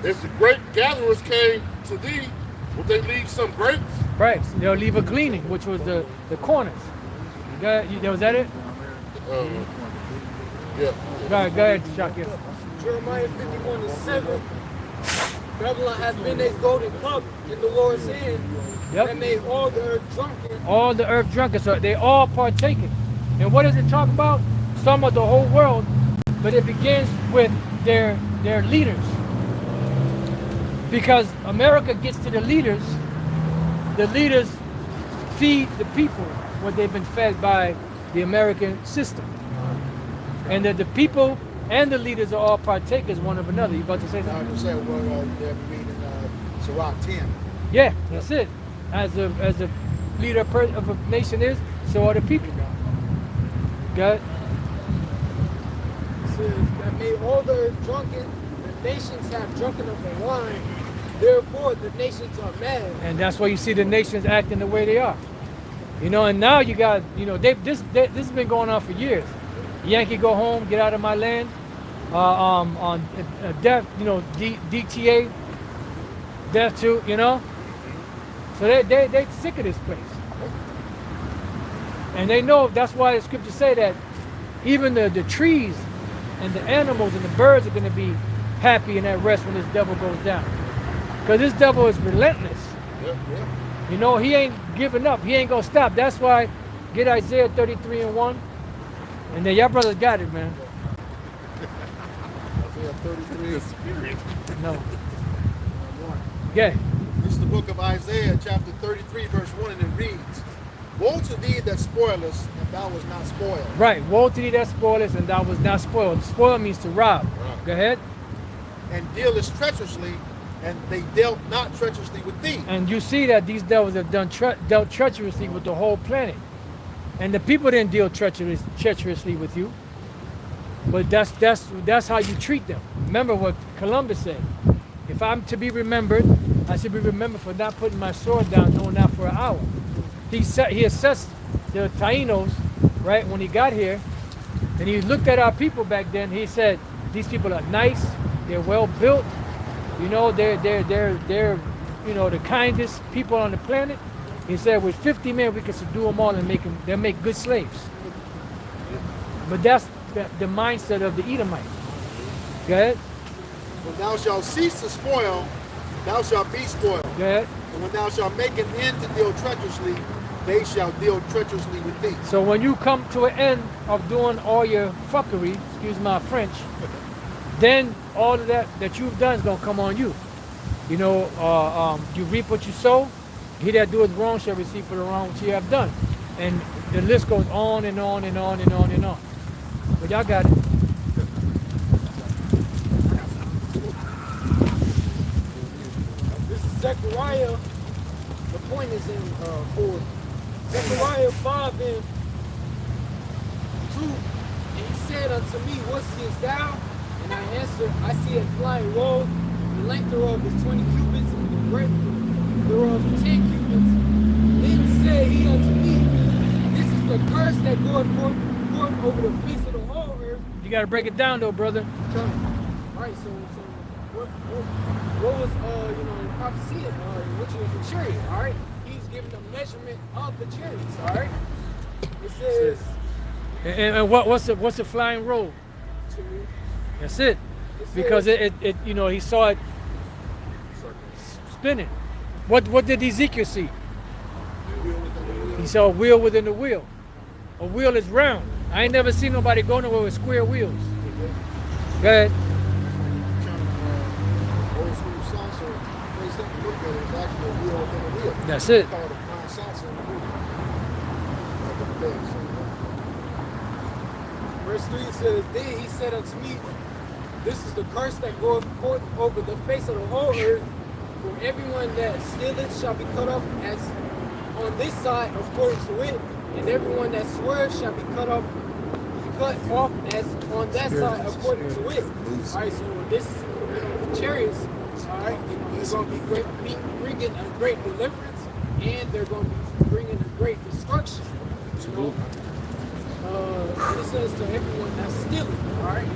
if the great gatherers came to thee, would they leave some grapes? Right. They'll leave a gleaning, which was the corners. Was that it? Yeah. Go ahead, Shakir. Jeremiah 51:7. Babylon has been a golden cup in the Lord's hand. Yep. That made all the earth drunken. All the earth drunken, so they all partaking. And what does it talk about? Some of the whole world, but it begins with their leaders. Because America gets to the leaders feed the people what they've been fed by the American system. And that the people and the leaders are all partakers one of another. You about to say I something? was saying, well, they're reading Sirach 10. Yeah, that's it. As a leader of a nation is, so are the people. Got it? It says that made all the earth drunken. The nations have drunken of the wine. Therefore, the nations are mad. And that's why you see the nations acting the way they are. You know, and now you got, you know, this has been going on for years. Yankee go home, get out of my land, on death, you know, DTA, death too, you know. So they sick of this place. And they know, that's why the scriptures say that even the trees and the animals and the birds are going to be happy and at rest when this devil goes down. Because this devil is relentless. You know, he ain't giving up. He ain't going to stop. That's why, get Isaiah 33:1. And then y'all brothers got it, man. Isaiah 33 is spirit. No. Yeah. This is the book of Isaiah, chapter 33, verse 1, and it reads, woe to thee that spoilest, and thou was not spoiled. Right. Woe to thee that spoilest, and thou was not spoiled. Spoil means to rob. Go ahead. And dealest treacherously, and they dealt not treacherously with thee. And you see that these devils have dealt treacherously with the whole planet. And the people didn't deal treacherously with you. But that's how you treat them. Remember what Columbus said. If I'm to be remembered, I should be remembered for not putting my sword down, no, not for an hour. He assessed the Tainos, right, when he got here, and he looked at our people back then. He said, these people are nice, they're well built, you know, they're you know, the kindest people on the planet. He said, with 50 men, we could subdue them all and they'll make good slaves. But that's the mindset of the Edomites. Go ahead. When thou shalt cease to spoil, thou shalt be spoiled. Go ahead. And when thou shalt make an end to deal treacherously, they shall deal treacherously with thee. So when you come to an end of doing all your fuckery, excuse my French, then all of that you've done is going to come on you. You know, you reap what you sow. He that doeth wrong shall receive for the wrong which ye have done. And the list goes on and on and on and on and on. But y'all got it. This is Zechariah. The point is in 4. Zechariah 5 and 2. And he said unto me, what seest thou? And I answered, I see a flying roll. The length thereof is 20 cubits, and the breadth thereof 10 cubits. Then said he unto me, this is the curse that goeth forth over the face of the whole earth. You got to break it down, though, brother. Alright, so what was you know, the prophecy, which was the chariot, alright? He's giving the measurement of the chariots, alright? It says And what's the flying roll? That's it. Because it you know, he saw it spinning. What did Ezekiel see? He saw a wheel within the wheel. A wheel is round. I ain't never seen nobody go nowhere with square wheels. Go ahead. Old school salsa, place that you look at it, is actually a wheel within a wheel. That's it. It's called a flying salsa in the movie. Back in the day, so, verse 3 says, then he said unto me, this is the curse that goeth forth over the face of the whole earth. For everyone that stealeth shall be cut off as on this side according to it, and everyone that swears shall be cut off as on that side according to it. Alright, so this, you know, the chariots, alright, they're going to be bringing a great deliverance, and they're going to be bringing a great destruction. You know? It says to everyone that's stealing, alright?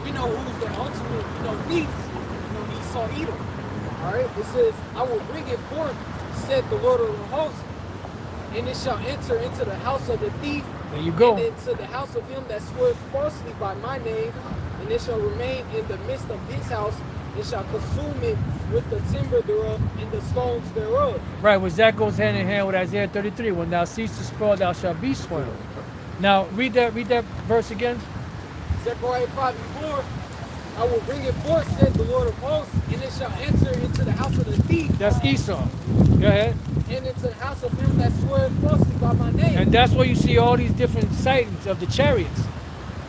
We know who's the ultimate, you know, thief. You know, Esau Edom. Alright? It says, I will bring it forth, said the Lord of the hosts, and it shall enter into the house of the thief. There you go. And into the house of him that swore falsely by my name, and it shall remain in the midst of his house, and shall consume it with the timber thereof and the stones thereof. Right, which that goes hand in hand with Isaiah 33. When thou cease to spoil, thou shalt be spoiled. Now read that verse again. Zechariah 5 and 4. I will bring it forth, said the Lord of hosts, and it shall enter into the house of the thief. That's Esau. Go ahead. And into the house of him that swore falsely by my name. And that's where you see all these different sightings of the chariots.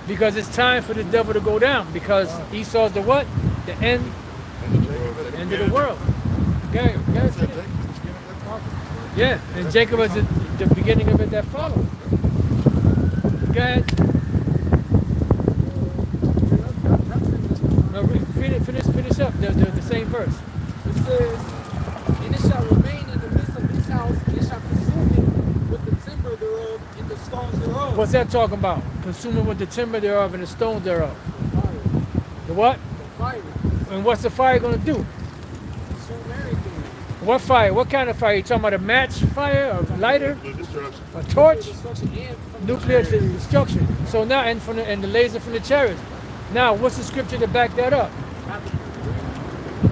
Because it's time for the devil to go down. Because Esau's the what? The end of the world. Okay. Yeah, and Jacob is the beginning of it that followed. Go ahead. No, finish up the same verse. It says, and it shall remain in the midst of his house, and it shall consume it with the timber thereof and the stones thereof. What's that talking about? Consuming with the timber thereof and the stones thereof. The what? The fire. And what's the fire going to do? Consume everything. What fire? What kind of fire? You talking about a match fire, a lighter, a torch? Destruction and from Nuclear the destruction. So now, and the laser from the chariots. Now, what's the scripture to back that up?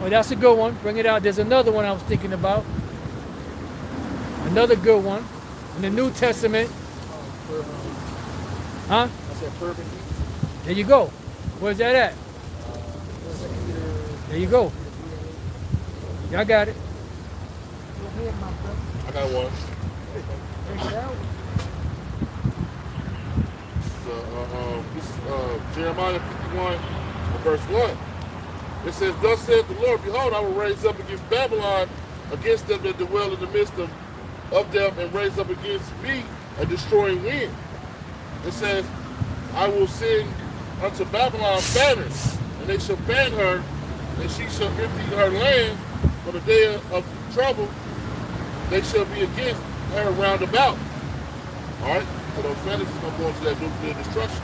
Well, that's a good one. Bring it out. There's another one I was thinking about. Another good one in the New Testament. Huh? There you go. Where's that at? There you go. Y'all got it. I got one. This is Jeremiah 51, verse 1. It says, thus saith the Lord, behold, I will raise up against Babylon, against them that dwell in the midst of them, and raise up against me a destroying wind. It says, I will send unto Babylon fanners, and they shall fan her, and she shall empty her land for the day of trouble, they shall be against her round about. All right? So those fantasies going to go into that nuclear destruction.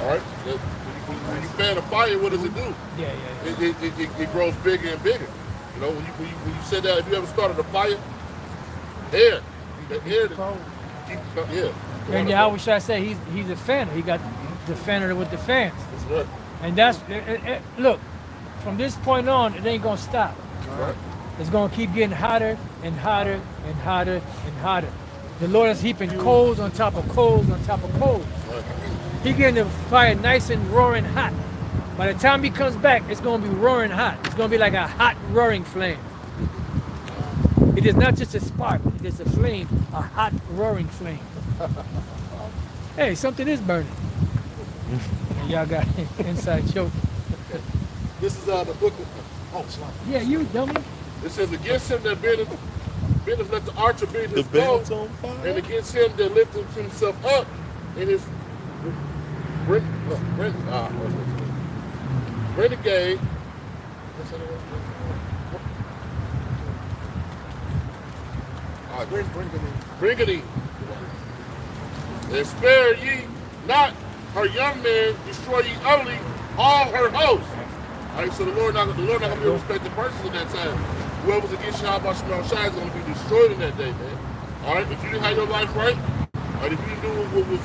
All right? When you fan a fire, what does it do? Yeah. It grows bigger and bigger. You know, when you said that, if you ever started a fire, the air keeps, yeah. And Yahweh Shai say he's a fanner. He got the fanner with the fans. That's right. And that's, look, from this point on, it ain't gonna stop. Right. It's gonna keep getting hotter and hotter and hotter and hotter. The Lord is heaping coals on top of coals on top of coals. Right. He getting the fire nice and roaring hot. By the time he comes back, it's gonna be roaring hot. It's gonna be like a hot roaring flame. It is not just a spark, it is a flame, a hot roaring flame. Hey, something is burning. And y'all got inside joke. This is the book of, oh, slide. Yeah, you dummy. It says, against him that biddeth let the archer bid The his bow, bed's on fire. and against him that lifteth himself up in his renegade. Brigady. And spare ye not her young men, destroy ye utterly all her hosts. All right, so the Lord not gonna be a respected person in that time. Whoever's against Yahweh Shemel Shai is gonna be destroyed in that day, man. All right, if you didn't have your life right, and if you didn't do what was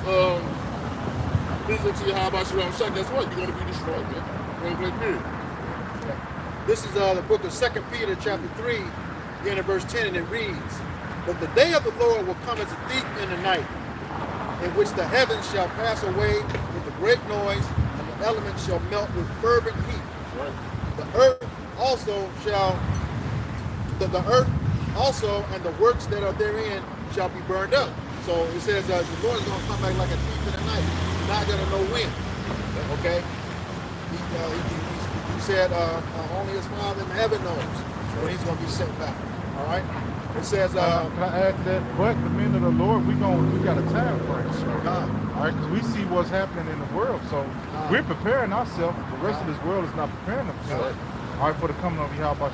pleasing to Yahweh Shemel Shai, guess what? You're gonna be destroyed, man. Point blank period. This is the book of 2 Peter chapter 3, beginning at verse 10, and it reads, but the day of the Lord will come as a thief in the night, in which the heavens shall pass away with a great noise, and the elements shall melt with fervent heat. Right. The earth also and the works that are therein shall be burned up. So it says the Lord is going to come back like a thief in the night. You're not going to know when. Okay? He said only his Father in heaven knows when he's going to be sent back. All right? It says, can I add to that? But the men of the Lord, we got a time frame. All right, because we see what's happening in the world, so we're preparing ourselves. The rest of this world is not preparing themselves. All right, for the coming of Yahweh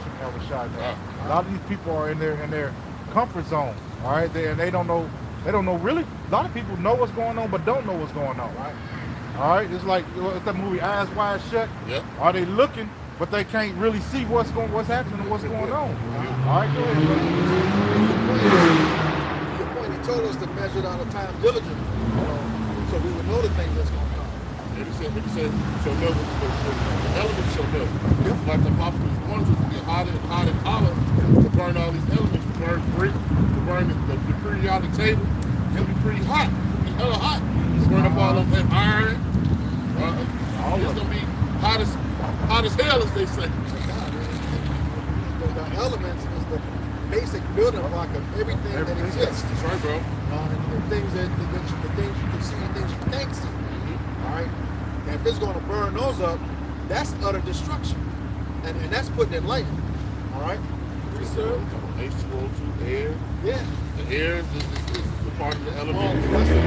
Shai. A lot of these people are in their comfort zone. All right, they don't know really. A lot of people know what's going on, but don't know what's going on. right. All right, it's like it's that movie Eyes Wide Shut. Yep. Are they looking, but they can't really see what's happening and what's going on? All right, go ahead, brother. To your point, he told us to measure out the time diligently, so we would know the things that's going to come. And he said, shall know the elements shall know. It's like the apostles wanted us to get hotter and hotter and hotter to burn all these elements, to burn brick, to burn the periodic table. It's going to be pretty hot. It's going to be hella hot. It's burn up all of that iron. It's going to be hot as hell, as they say. The elements is the basic building block of everything that exists. That's right, bro. And the things the things you can see, and things you can't see. All right. And if it's going to burn those up, that's utter destruction, and that's putting it light. All right. Yes, sir. H2O2, air. Yeah. The air is the part of the element. That's the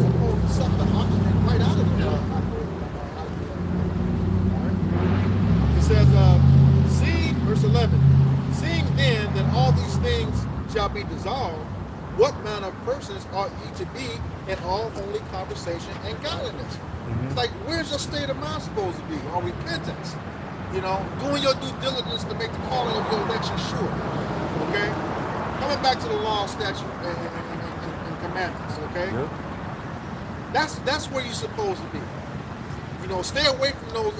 supposed to suck the oxygen right out of it. It says, seeing, verse 11, seeing then that all these things shall be dissolved, what manner of persons ought ye to be in all holy conversation and godliness? It's like, where's your state of mind supposed to be? On repentance. You know, doing your due diligence to make the calling of your election sure. Okay? Coming back to the law, statute, and commandments, okay? Yep. That's where you're supposed to be. You know, stay away from those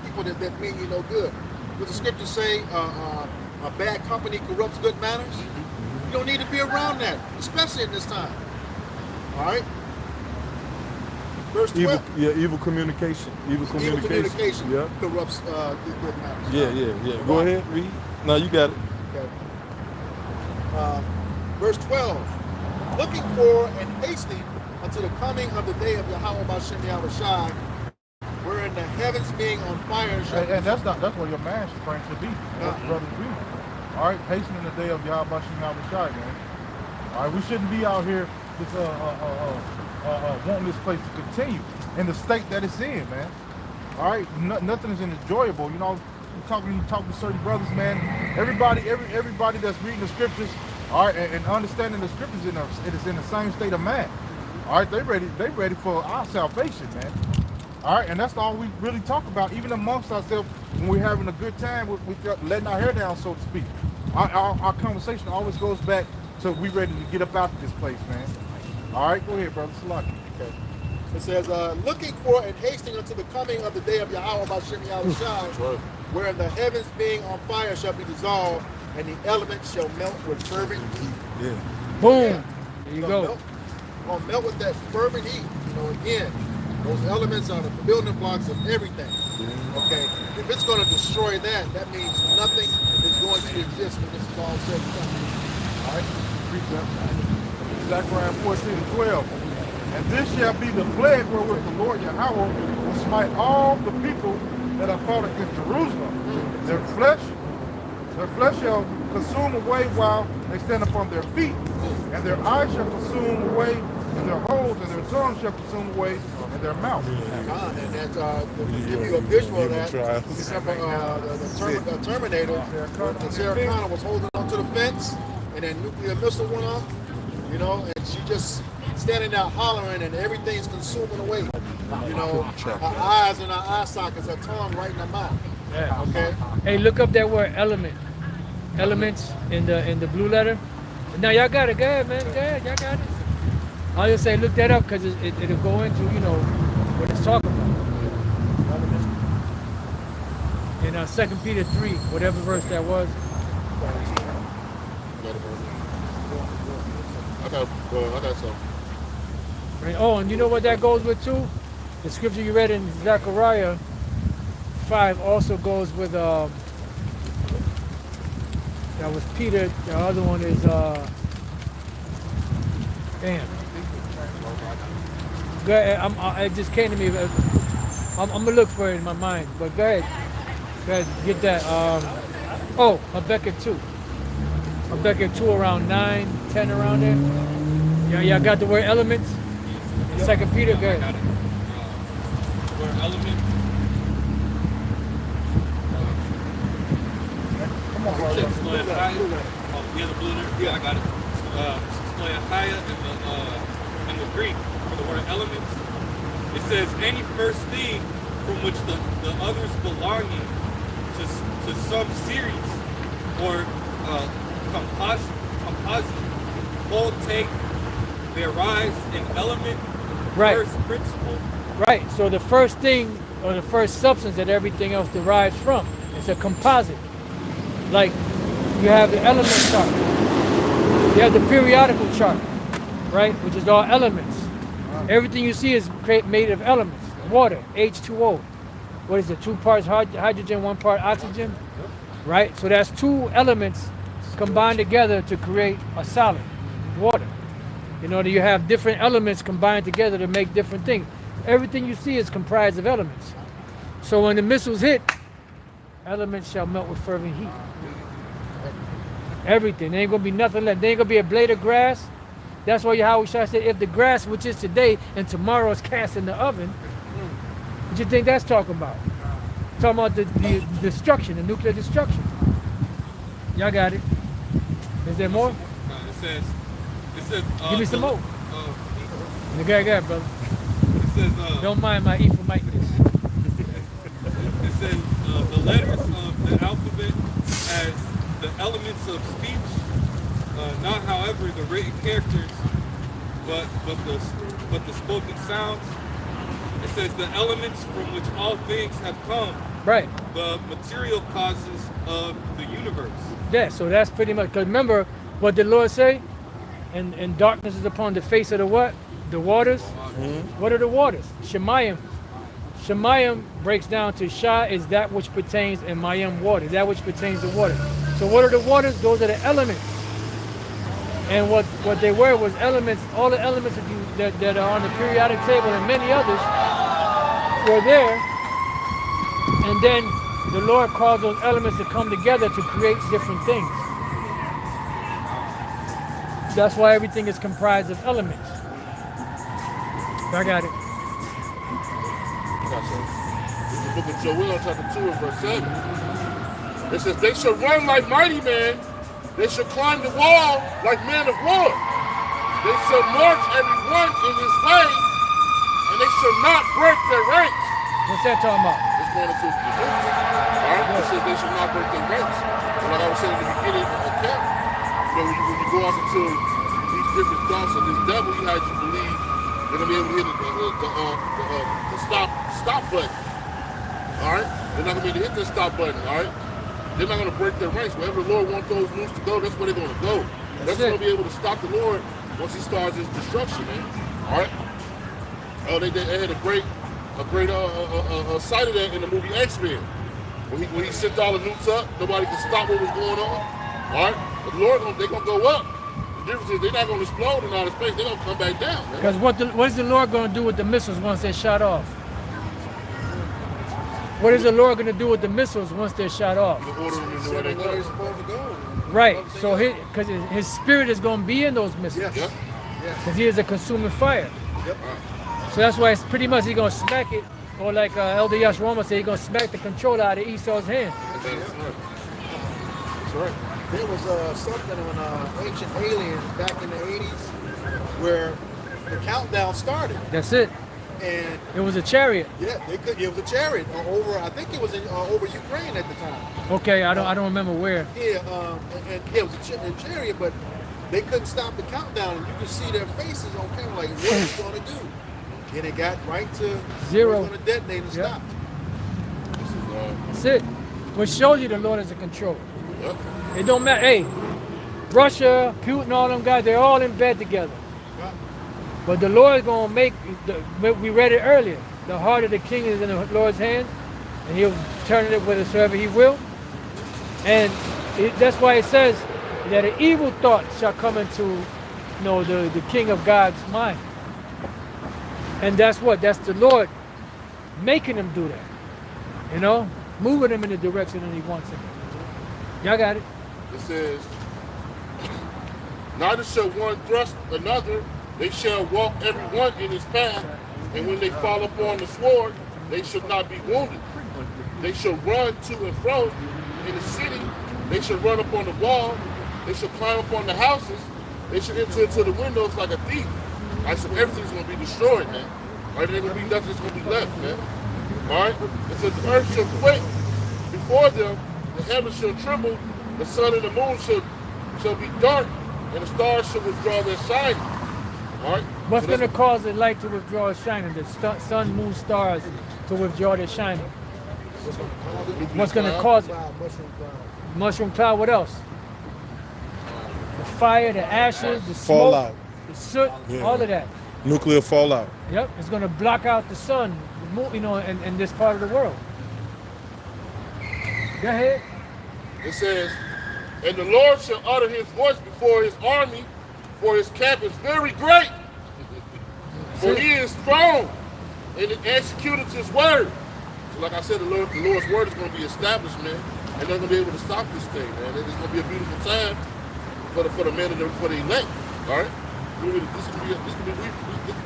people that mean you no good. What the scriptures say, a bad company corrupts good manners. You don't need to be around that, especially in this time. All right? Verse 12. Evil communication. Evil communication. Yeah. Corrupts good manners. Yeah. Go ahead, read. No, you got it. Okay. Verse 12. Looking for and hasting until the coming of the day of Yahweh Bashem Yahweh Shai, wherein the heavens being on fire shall And that's where your man frame should be. Brothers read. All right, hastening the day of Yahweh Shai, man. All right, we shouldn't be out here wanting this place to continue in the state that it's in, man. All right, nothing is enjoyable. You know, you talk to certain brothers, man. Everybody that's reading the scriptures, all right, and understanding the scriptures, it is in the same state of mind. All right, they ready for our salvation, man. All right, and that's all we really talk about, even amongst ourselves when we're having a good time, we're letting our hair down, so to speak. Our conversation always goes back to we ready to get up out of this place, man. All right, go ahead, brother. Salaki. Okay. It says, looking for and hasting unto the coming of the day of Yahweh Bashem Yahushua, wherein the heavens being on fire shall be dissolved, and the elements shall melt with fervent heat. Yeah. Boom. Yeah. There you go. Gonna melt with that fervent heat. You know, again, those elements are the building blocks of everything. Okay, if it's going to destroy that, that means nothing is going to exist when this is all said and done. All right, precept. Zechariah 14:12. And this shall be the plague wherewith the Lord Yahweh will smite all the people that are fought against Jerusalem. Their flesh shall consume away while they stand upon their feet, and their eyes shall consume away in their holes, and their tongue shall consume away in their mouth. And that's to give you a visual of that. The Terminator, the Sarah Connor was holding onto the fence, and that nuclear missile went off, you know, and she just standing there hollering, and everything's consuming away. You know, her eyes and her eye sockets, her tongue right in her mouth. Yeah. Okay. Hey, look up that word element. Elements in the blue letter. Now y'all got it. Go ahead, man. Go ahead. Y'all got it. I'll just say look that up because it'll go into, you know, what it's talking about. In 2 Peter 3, whatever verse that was. I got some. Right. Oh, and you know what that goes with too? The scripture you read in Zechariah 5 also goes with that was Peter. The other one is damn. Go ahead. It just came to me. I'm gonna look for it in my mind. But go ahead. Go ahead. Get that. Oh, Habakkuk 2. Habakkuk 2 around 9, 10 around there. Yeah, y'all got the word elements. Second Peter, go ahead. The word element. Come on, brother. Yeah, the blue there. Yeah, I got it. Higher in the Greek for the word elements. It says any first thing from which the others belonging to some series or composite all take their rise in element, Right. first principle. Right. So the first thing or the first substance that everything else derives from, it's a composite. Like you have the element chart. You have the periodical chart, right? Which is all elements. Everything you see is made of elements. Water, H2O. What is it? 2 parts hydrogen, 1 part oxygen, right? So that's 2 elements combined together to create a solid, water. You know, you have different elements combined together to make different things. Everything you see is comprised of elements. So when the missiles hit, elements shall melt with fervent heat. Everything. There ain't gonna be nothing left. There ain't gonna be a blade of grass. That's why Yahweh Shai said, if the grass which is today and tomorrow is cast in the oven, what you think that's talking about? Talking about the destruction, the nuclear destruction. Y'all got it. Is there more? It says. Give me some more. Go ahead, brother. It says. Don't mind my Ephraimitis. It says the letters of the alphabet as the elements of speech, not however the written characters, but the spoken sounds. It says the elements from which all things have come. Right. The material causes of the universe. Yeah, so that's pretty much, because remember what the Lord say? And darkness is upon the face of the what? The waters. Mm-hmm. What are the waters? Shemayim. Shemayim breaks down to Shah is that which pertains, and Mayim water, that which pertains to water. So what are the waters? Those are the elements. And what they were was elements, all the elements that are on the periodic table and many others were there. And then the Lord caused those elements to come together to create different things. That's why everything is comprised of elements. I got it. This is the book of Joel, chapter 2 and verse 7. It says, they shall run like mighty men. They shall climb the wall like men of war. They shall march every one in his way, and they shall not break their ranks. What's that talking about? It's going into the books. All right? It says they shall not break their ranks. And like I was saying in the beginning of the camp, you know, when you go off into these different thoughts of this devil, he has you believe they're going to be able to hit the stop button. All right? They're not going to be able to hit the stop button. All right? They're not going to break their ranks. Wherever the Lord wants those moves to go, that's where they're going to go. That's going to be able to stop the Lord once he starts his destruction, man. All right? Oh, they had a great sight of that in the movie X-Men. When he sent all the nukes up, nobody could stop what was going on. All right? But the Lord, they're going to go up. The difference is they're not going to explode in outer space. They're going to come back down, man. Because what is the Lord going to do with the missiles once they're shot off? What is the Lord going to do with the missiles once they're shot off? You order them in the way they Where they're go. supposed to go. Right. So because his spirit is going to be in those missiles. Yes. Yep. Because he is a consuming fire. Yep. So that's why it's pretty much he's going to smack it, or like Elder Yashwama said, he's going to smack the controller out of Esau's hand. That's right. There was something on Ancient Aliens back in the 80s where the countdown started. That's it. And It was a chariot. yeah, it was a chariot over, I think it was over Ukraine at the time. Okay, I don't remember where. Yeah, and it was a chariot, but they couldn't stop the countdown, and you could see their faces on camera, like, what are you going to do? And it got right to Zero. Going to detonate and Yep. stop. This is That's it. Which shows you the Lord is in control. yep. It don't matter. Hey, Russia, Putin, all them guys, they're all in bed together. But the Lord is going to make, we read it earlier, the heart of the king is in the Lord's hand, and he'll turn it whithersoever he will. And that's why it says that an evil thought shall come into the king of God's mind. And that's what? That's the Lord making him do that. Moving him in the direction that he wants him. Y'all got it? It says, neither shall one thrust another, they shall walk every one in his path, and when they fall upon the sword, they shall not be wounded. They shall run to and fro in the city, they shall run upon the wall, they shall climb upon the houses, they shall enter into the windows like a thief. Right, so everything's going to be destroyed, man. Right, there's going to be nothing that's going to be left, man. All right? It says the earth shall quake before them, the heavens shall tremble, the sun and the moon shall be dark, and the stars shall withdraw their shining. All right? What's So going to that's- cause the light to withdraw its shining? The sun, moon, stars to withdraw their shining. What's going to cause it? Cloud, mushroom cloud. Mushroom cloud, what else? The fire, the ashes, the smoke, Fallout. the soot, Yeah. all of that. Nuclear fallout. Yep, it's going to block out the sun, the moon, in this part of the world. Go ahead. It says, and the Lord shall utter his voice before his army, for his camp is very great. For he is strong, and it executeth his word. So like I said, the Lord's word is going to be established, man. And they're going to be able to stop this thing, man. It's going to be a beautiful time for the men and for the elect. All right? This could be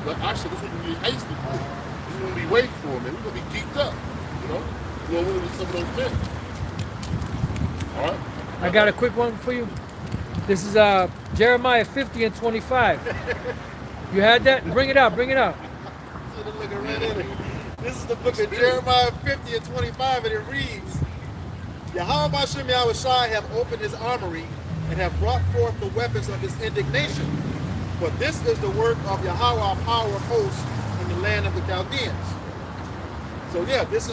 like I said, this could be hasty. This is going to be waiting for, man. We're going to be geeked up, We're going to be some of those men. All right? I got a quick one for you. This is Jeremiah 50 and 25. You had that? Bring it out, bring it out. Looking right at it. This is the book of Jeremiah 50 and 25, and it reads, Yahweh Bashem Yahushai have opened his armory and have brought forth the weapons of his indignation. For this is the work of Yahweh, our power of hosts in the land of the Chaldeans. So yeah, this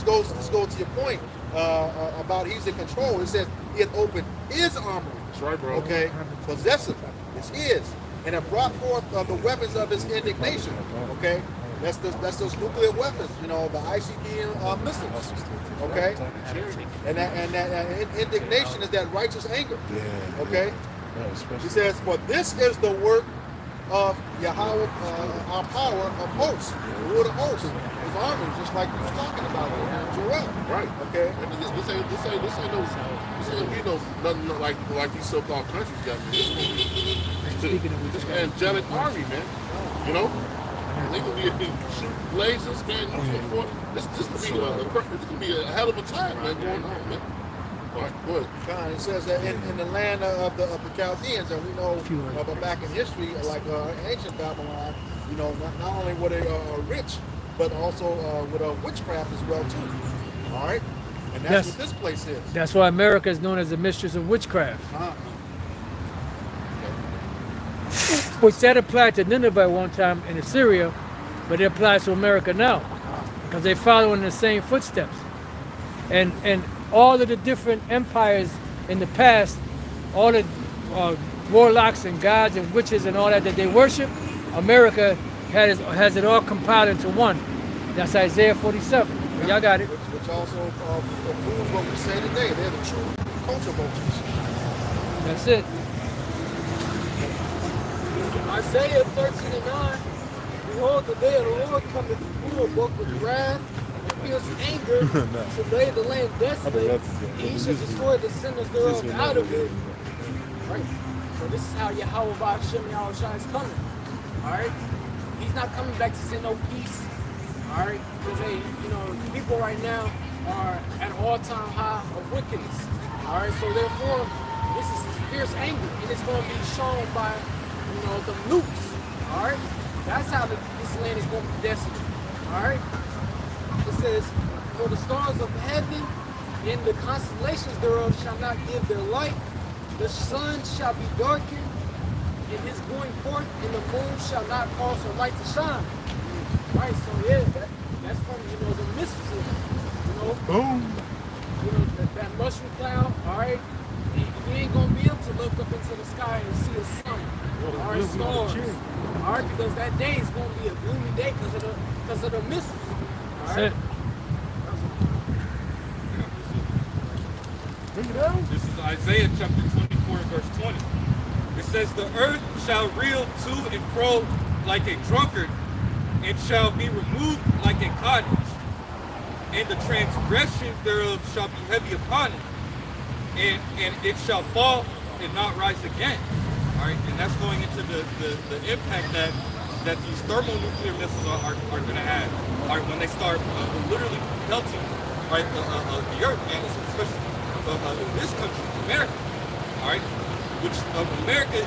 goes to your point about he's in control. It says he has opened his armory. That's right, bro. Okay, possessive. It's his, and have brought forth the weapons of his indignation. Okay, that's those nuclear weapons. The ICBM missiles. Okay, and that indignation is that righteous anger. Okay. He says, for this is the work of Yahweh, our power of hosts, the Lord of hosts, his army, just like we were talking about in Joel. Right. Okay. And this ain't be no nothing like these so-called countries got. This angelic army, man. You know, they gonna be shooting lasers, man. This could be a hell of a time, man, going on, man. All right, go ahead. It says that in the land of the Chaldeans, and we know but back in history, like ancient Babylon, you know, not only were they rich, but also with witchcraft as well too. All right, and that's what this place is. That's why America is known as the mistress of witchcraft. Which that applied to Nineveh at one time in Assyria, but it applies to America now because they're following the same footsteps. And all of the different empires in the past, all the warlocks and gods and witches and all that they worship, America has it all compiled into one. That's Isaiah 47. Y'all got it. Which also proves what we say today. They're the true culture vultures. That's it. Isaiah 13:9. Behold, the day of the Lord cometh full of with wrath and fierce anger to lay the land desolate, and he shall destroy the sinners thereof out of it. Right. So this is how Yahweh Ba'ashem Yahushua is coming. Alright? He's not coming back to send no peace. Alright? Because people right now are at an all-time high of wickedness. Alright, so therefore, this is his fierce anger, and it's going to be shown by the nukes. Alright? That's how this land is going to be desolate. Alright? It says, for the stars of heaven and the constellations thereof shall not give their light. The sun shall be darkened in his going forth, and the moon shall not cause her light to shine. Alright, so that's from the mysticism. Boom. That mushroom cloud, alright? You ain't gonna be able to look up into the sky and see the sun or stars. Alright, because that day is gonna be a gloomy day because of the missiles. Alright? This is Isaiah chapter 24, verse 20. It says, the earth shall reel to and fro like a drunkard, and shall be removed like a cottage, and the transgressions thereof shall be heavy upon it, and it shall fall and not rise again. All right, and that's going into the impact that these thermonuclear missiles are going to have. All right, when they start literally melting, right, the earth, and especially this country, America. All right, which America is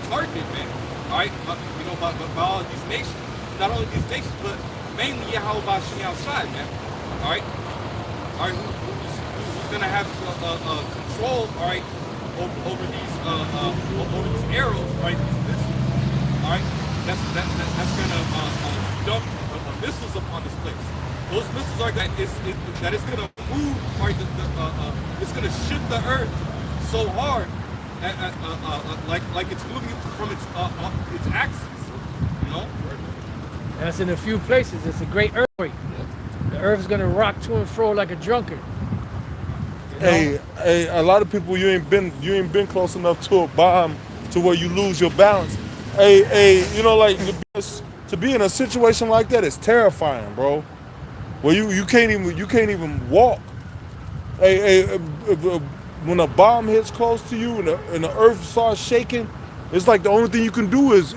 targeted, man. All right, by all of these nations, not only these nations, but mainly Yahweh Ba'ashem outside, man. All right, who's gonna have control, all right, over these arrows, right? These missiles, all right. That's gonna dump missiles upon this place. Those missiles are that it's gonna move, right? It's gonna shift the earth so hard, like it's moving from its axis, you know. That's in a few places. It's a great earthquake. The earth's gonna rock to and fro like a drunkard. Hey, a lot of people you ain't been close enough to a bomb to where you lose your balance. Hey, like to be in a situation like that is terrifying, bro. Where you can't even walk. Hey, when a bomb hits close to you and the earth starts shaking, it's like the only thing you can do is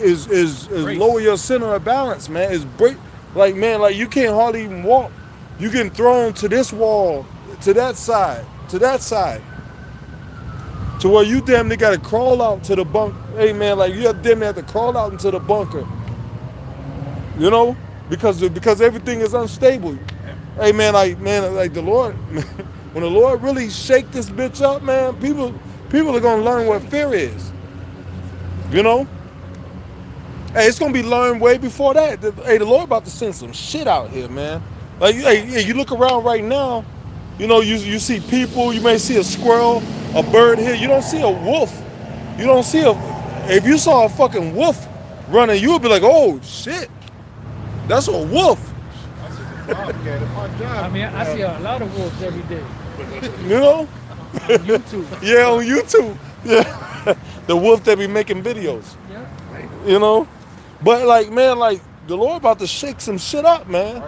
lower your center of balance, man. Is break, like you can't hardly even walk. You getting thrown to this wall, to that side, to where you damn near gotta crawl out to the bunk. Hey man, you damn near have to crawl out into the bunker. You know, because everything is unstable. Hey man, like the Lord, when the Lord really shake this bitch up, man, people are gonna learn what fear is. You know? Hey, it's gonna be learned way before that. Hey, the Lord about to send some shit out here, man. Like, hey, you look around right now, you see people, you may see a squirrel, a bird here. You don't see a wolf. You don't see if you saw a fucking wolf running, you would be like, oh shit, that's a wolf. I mean, I see a lot of wolves every day. You know? On YouTube. Yeah, on YouTube. Yeah. the wolf that be making videos. Yeah. You know? But like, man, like the Lord about to shake some shit up, man.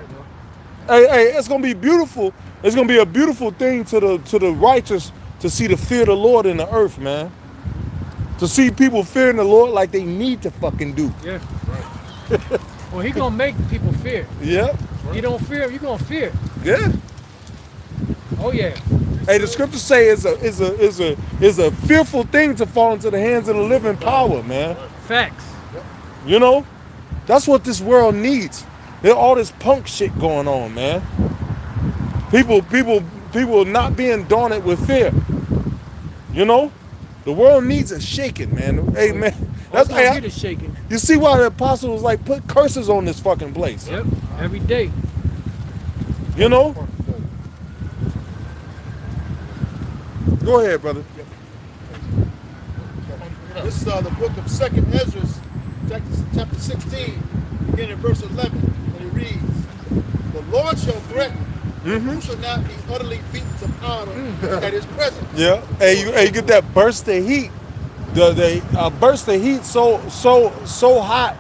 Hey, it's gonna be beautiful. It's gonna be a beautiful thing to the righteous to see the fear of the Lord in the earth, man. To see people fearing the Lord like they need to fucking do. Yeah. Well, he gonna make people fear. Yeah. You don't fear him, you gonna fear. Yeah. Oh yeah. Hey, the scriptures say it's a fearful thing to fall into the hands of the living power, man. Facts. You know? That's what this world needs. There's all this punk shit going on, man. People not being daunted with fear. You know? The world needs a shaking, man. Hey, man. That's All the shaking. You see why the apostles like put curses on this fucking place. Yep. Every day. You know? Go ahead, brother. This is the book of 2nd Ezra, chapter 16, beginning in verse 11, and it reads, "The Lord shall threaten, who shall not be utterly beaten to powder at his presence." Yeah. Hey, you get that burst of heat. The burst of heat so hot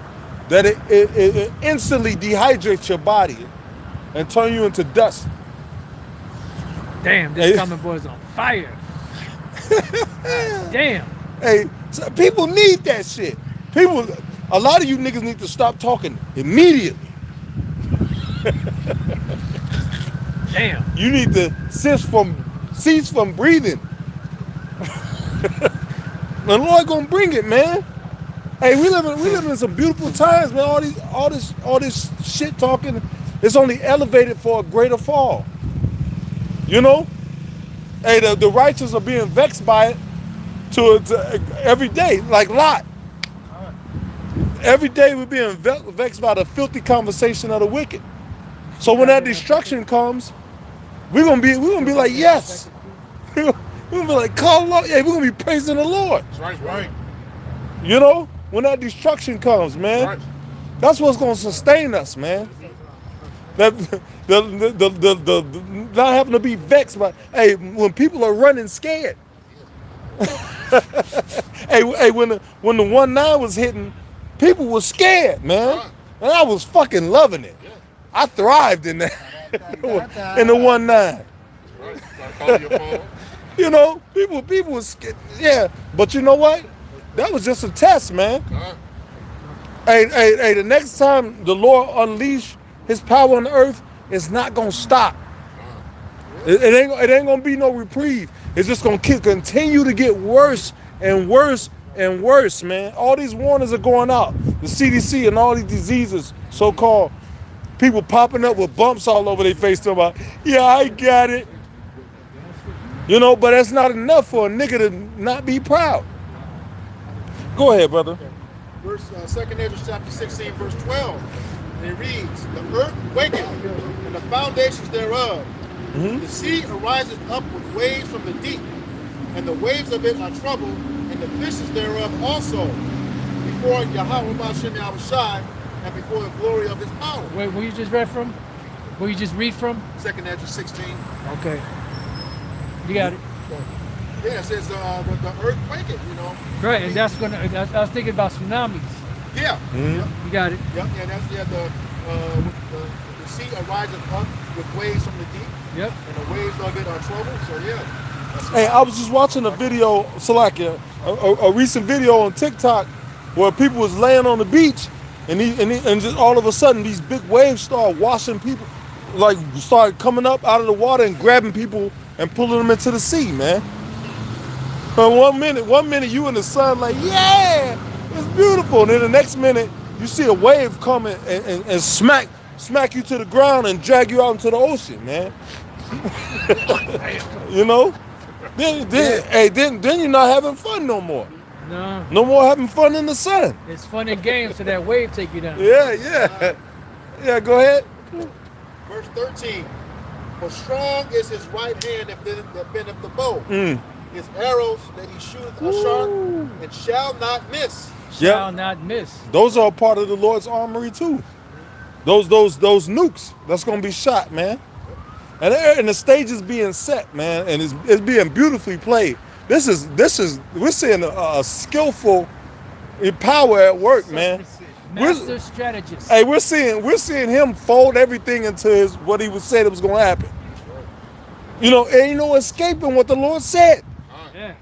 that it instantly dehydrates your body and turn you into dust. Damn, this common boy's on fire. Damn. Hey, so people need that shit. A lot of you niggas need to stop talking immediately. Damn. You need to cease from breathing. The Lord gonna bring it, man. Hey, we live in some beautiful times, man. All this shit talking, it's only elevated for a greater fall. You know? Hey, the righteous are being vexed by it to every day, like Lot. Every day we're being vexed by the filthy conversation of the wicked. So when that destruction comes, we're gonna be like, yes. We're gonna be like, call Lord. Yeah, we're gonna be praising the Lord. That's right. You know, when that destruction comes, man, Right. that's what's gonna sustain us, man. That the not having to be vexed by. Hey, when people are running scared. hey, when the 1-9 was hitting, people were scared, man, and I was fucking loving it. I thrived in that in the 1-9. Right. Start calling your phone. You know, people was scared. Yeah, but you know what? That was just a test, man. Hey, the next time the Lord unleash his power on the earth, it's not gonna stop. It ain't gonna be no reprieve. It's just gonna continue to get worse and worse and worse, man. All these warnings are going out. The CDC and all these diseases, so-called, people popping up with bumps all over their face talking about, yeah, I got it. You know, but that's not enough for a nigga to not be proud. Go ahead, brother. Verse 2nd Ezra chapter 16, verse 12. And it reads, "The earth waketh, and the foundations thereof. The sea arises up with waves from the deep, and the waves of it are troubled, and the fishes thereof also, before Yahweh Ba'ashem Yahushai, and before the glory of his power." Wait, where you just read from? Where you just read from? 2nd Ezra 16. Okay. You got it. Yeah, it says the earth waketh, you know. Right, and I was thinking about tsunamis. Yeah. You got it. Yep, yeah, that's the sea arises up with waves from the deep, Yep. and the waves of it are troubled. So yeah. Hey, I was just watching a video, Salakia, a recent video on TikTok where people was laying on the beach and just all of a sudden these big waves started washing people, like started coming up out of the water and grabbing people and pulling them into the sea, man. But one minute you in the sun like, yeah, it's beautiful. And then the next minute you see a wave come and smack you to the ground and drag you out into the ocean, man. You know? Then you're not having fun no more. No. No more having fun in the sun. It's fun and games till that wave take you down. Yeah. Yeah, go ahead. Verse 13. "For strong is his right hand that bendeth the bow. His arrows that he shooteth are sharp and shall not miss." Shall not miss. Those are a part of the Lord's armory too. Those nukes that's gonna be shot, man. And the stage is being set, man, and it's being beautifully played. This is we're seeing a skillful power at work, man. Master strategist. Hey, we're seeing him fold everything into what he was said it was going to happen. You know, ain't no escaping what the Lord said. Yeah.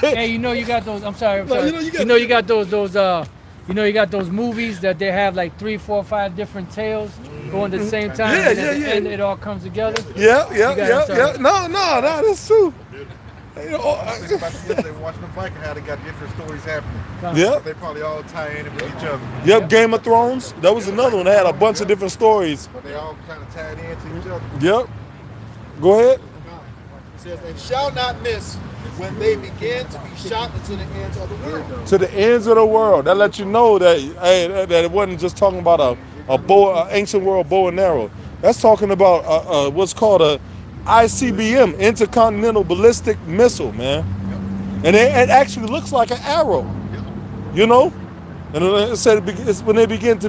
Hey, you know you got those. I'm sorry. No, You got those movies that they have like 3, 4, 5 different tales going at the same time. Yeah, and at the yeah. end it all comes together. Yeah. I'm sorry. No, that's true. You know, I was thinking about yesterday watching the Viking, how they got different stories happening. yeah. They probably all tie in with each other. Yep, Game of Thrones. That was another one. They had a bunch of different stories. But they all kind of tied into each other. Yep. Go ahead. It says, and shall not miss when they begin to be shot into the ends of the world. To the ends of the world. That lets you know that that it wasn't just talking about a ancient world bow and arrow. That's talking about what's called a ICBM, intercontinental ballistic missile, man. And it actually looks like an arrow. You know? And it said it's when they begin to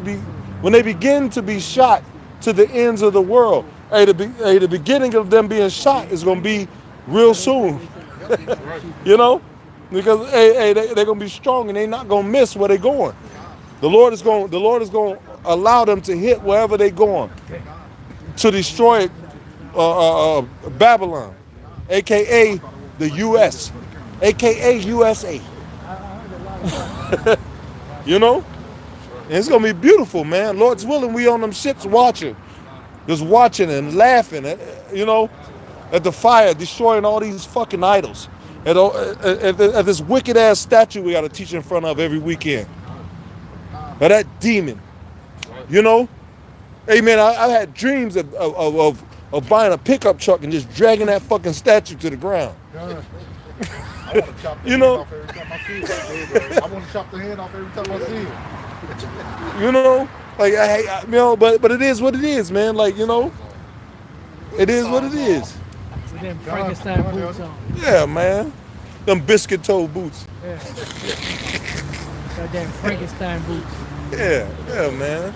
be shot to the ends of the world. Hey, the beginning of them being shot is going to be real soon. You know? Because they're going to be strong and they're not going to miss where they're going. The Lord is going to allow them to hit wherever they're going to destroy Babylon, aka the U.S., aka USA. You know? And it's going to be beautiful, man. Lord's willing, we on them ships watching. Just watching and laughing, you know, at the fire, destroying all these fucking idols. At this wicked-ass statue we got to teach in front of every weekend. Of that demon. You know? Hey, man, I had dreams of buying a pickup truck and just dragging that fucking statue to the ground. I want to chop the You head know? off every time I see it. I want to chop the head off every time I see it. You know? Like, you know, but it is what it is, man. Like, you know? It is what it is. With them Frankenstein boots on. Yeah, man. Them biscuit toe boots. Yeah. Got them Frankenstein boots. Yeah, man.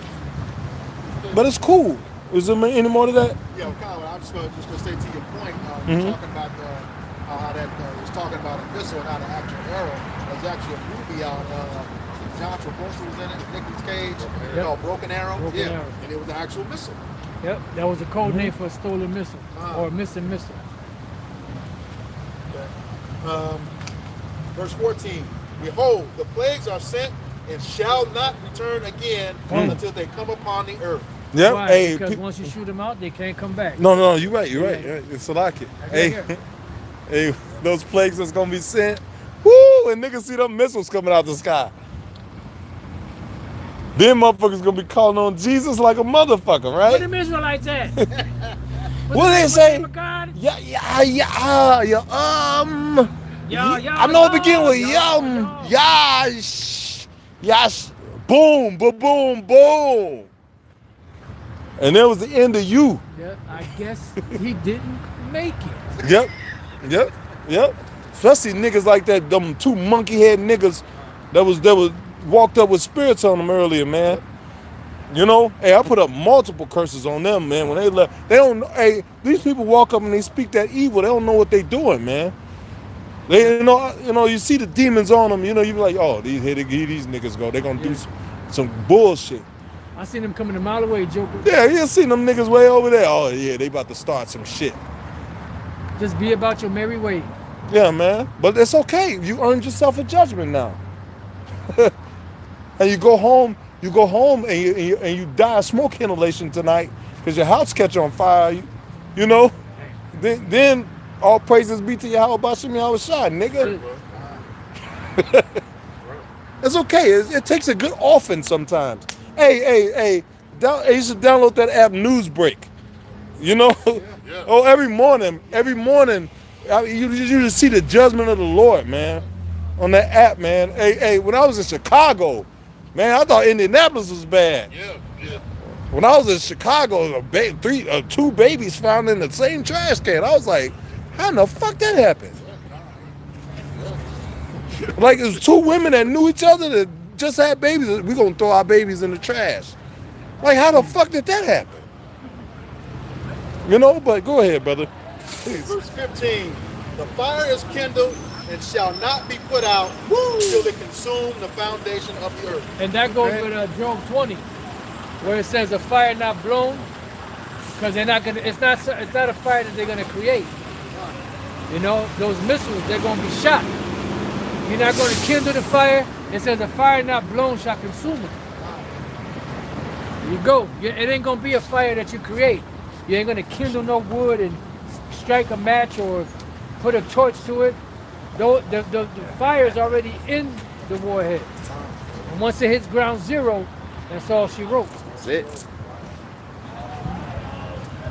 But it's cool. Is there any more to that? Yeah, Kyle, I'm just gonna say to your point. You're talking about how that was talking about a missile, not an actual arrow. There's actually a movie out. John Travolta was in it. Nicolas Cage. Called Broken Arrow. Broken Arrow. And it was an actual missile. Yep, that was a code name for a stolen missile or a missing missile. Okay. Verse 14. Behold, the plagues are sent and shall not return again until they come upon the earth. Yep. Why? Hey, Because once you shoot them out, they can't come back. No, you're right. It's like it. Hey, those plagues that's gonna be sent. Woo! And niggas see them missiles coming out the sky. Them motherfuckers gonna be calling on Jesus like a motherfucker, right? What them Israelites at? What they say? Yeah. I know it begin with yum. Yash. Boom, boom, boom. And that was the end of you. Yeah, I guess he didn't make it. Yep. Especially niggas like that, them two monkey head niggas that was walked up with spirits on them earlier, man. You know, hey, I put up multiple curses on them, man. When they left, they don't. Hey, these people walk up and they speak that evil. They don't know what they doing, man. They, you know, you see the demons on them. You know, you be like, oh, these niggas go. They gonna do some bullshit. I seen them coming a mile away, Joker. Yeah, you seen them niggas way over there. Oh yeah, they about to start some shit. Just be about your merry way. Yeah, man. But it's okay. You earned yourself a judgment now. And you go home and you die of smoke inhalation tonight because your house catch on fire. You know? Then all praises be to Yahweh Bashim Yahweh Shai, nigga. It's okay. It takes a good offense sometimes. Hey, you should download that app Newsbreak. You know? Yeah. Oh, every morning, you just see the judgment of the Lord, man, on that app, man. Hey, when I was in Chicago, man, I thought Indianapolis was bad. Yeah. When I was in Chicago, two babies found in the same trash can. I was like, how in the fuck that happened? Like, it was two women that knew each other that just had babies. We're going to throw our babies in the trash. Like, how the fuck did that happen? You know, but go ahead, brother. Verse 15. The fire is kindled and shall not be put out till it consume the foundation of the earth. And that goes Okay. with Job 20, where it says a fire not blown, because they're not gonna. It's not a fire that they're gonna create. You know, those missiles, they're gonna be shot. You're not gonna kindle the fire. It says a fire not blown shall consume it. You go. It ain't gonna be a fire that you create. You ain't gonna kindle no wood and strike a match or put a torch to it. The fire is already in the warhead. And once it hits ground zero, that's all she wrote. That's it.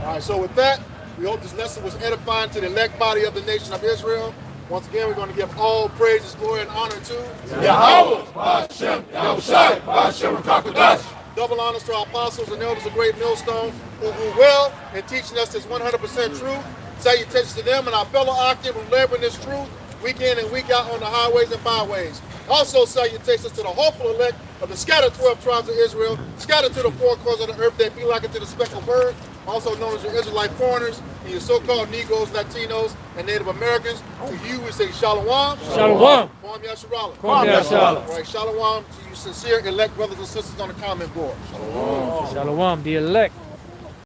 All right, so with that, we hope this lesson was edifying to the elect body of the nation of Israel. Once again, we're going to give all praises, glory, and honor to Yahweh, Hashem, Yahushai, Hashem, Rakakadash. double honors to our apostles and elders of Great Millstone who do well in teaching us this 100% truth. Salutations to them and our fellow octave who labor in this truth week in and week out on the highways and byways. Also salutations to the hopeful elect of the scattered 12 tribes of Israel, scattered to the four corners of the earth that be like it to the speckled bird, also known as your Israelite foreigners, and your so-called Negroes, Latinos, and Native Americans. To you we say Shalom. Shalom. Kwam Yasharala. Kwam Yasharala. All right, Shalom to you sincere elect brothers and sisters on the comment board. Shalom, the elect.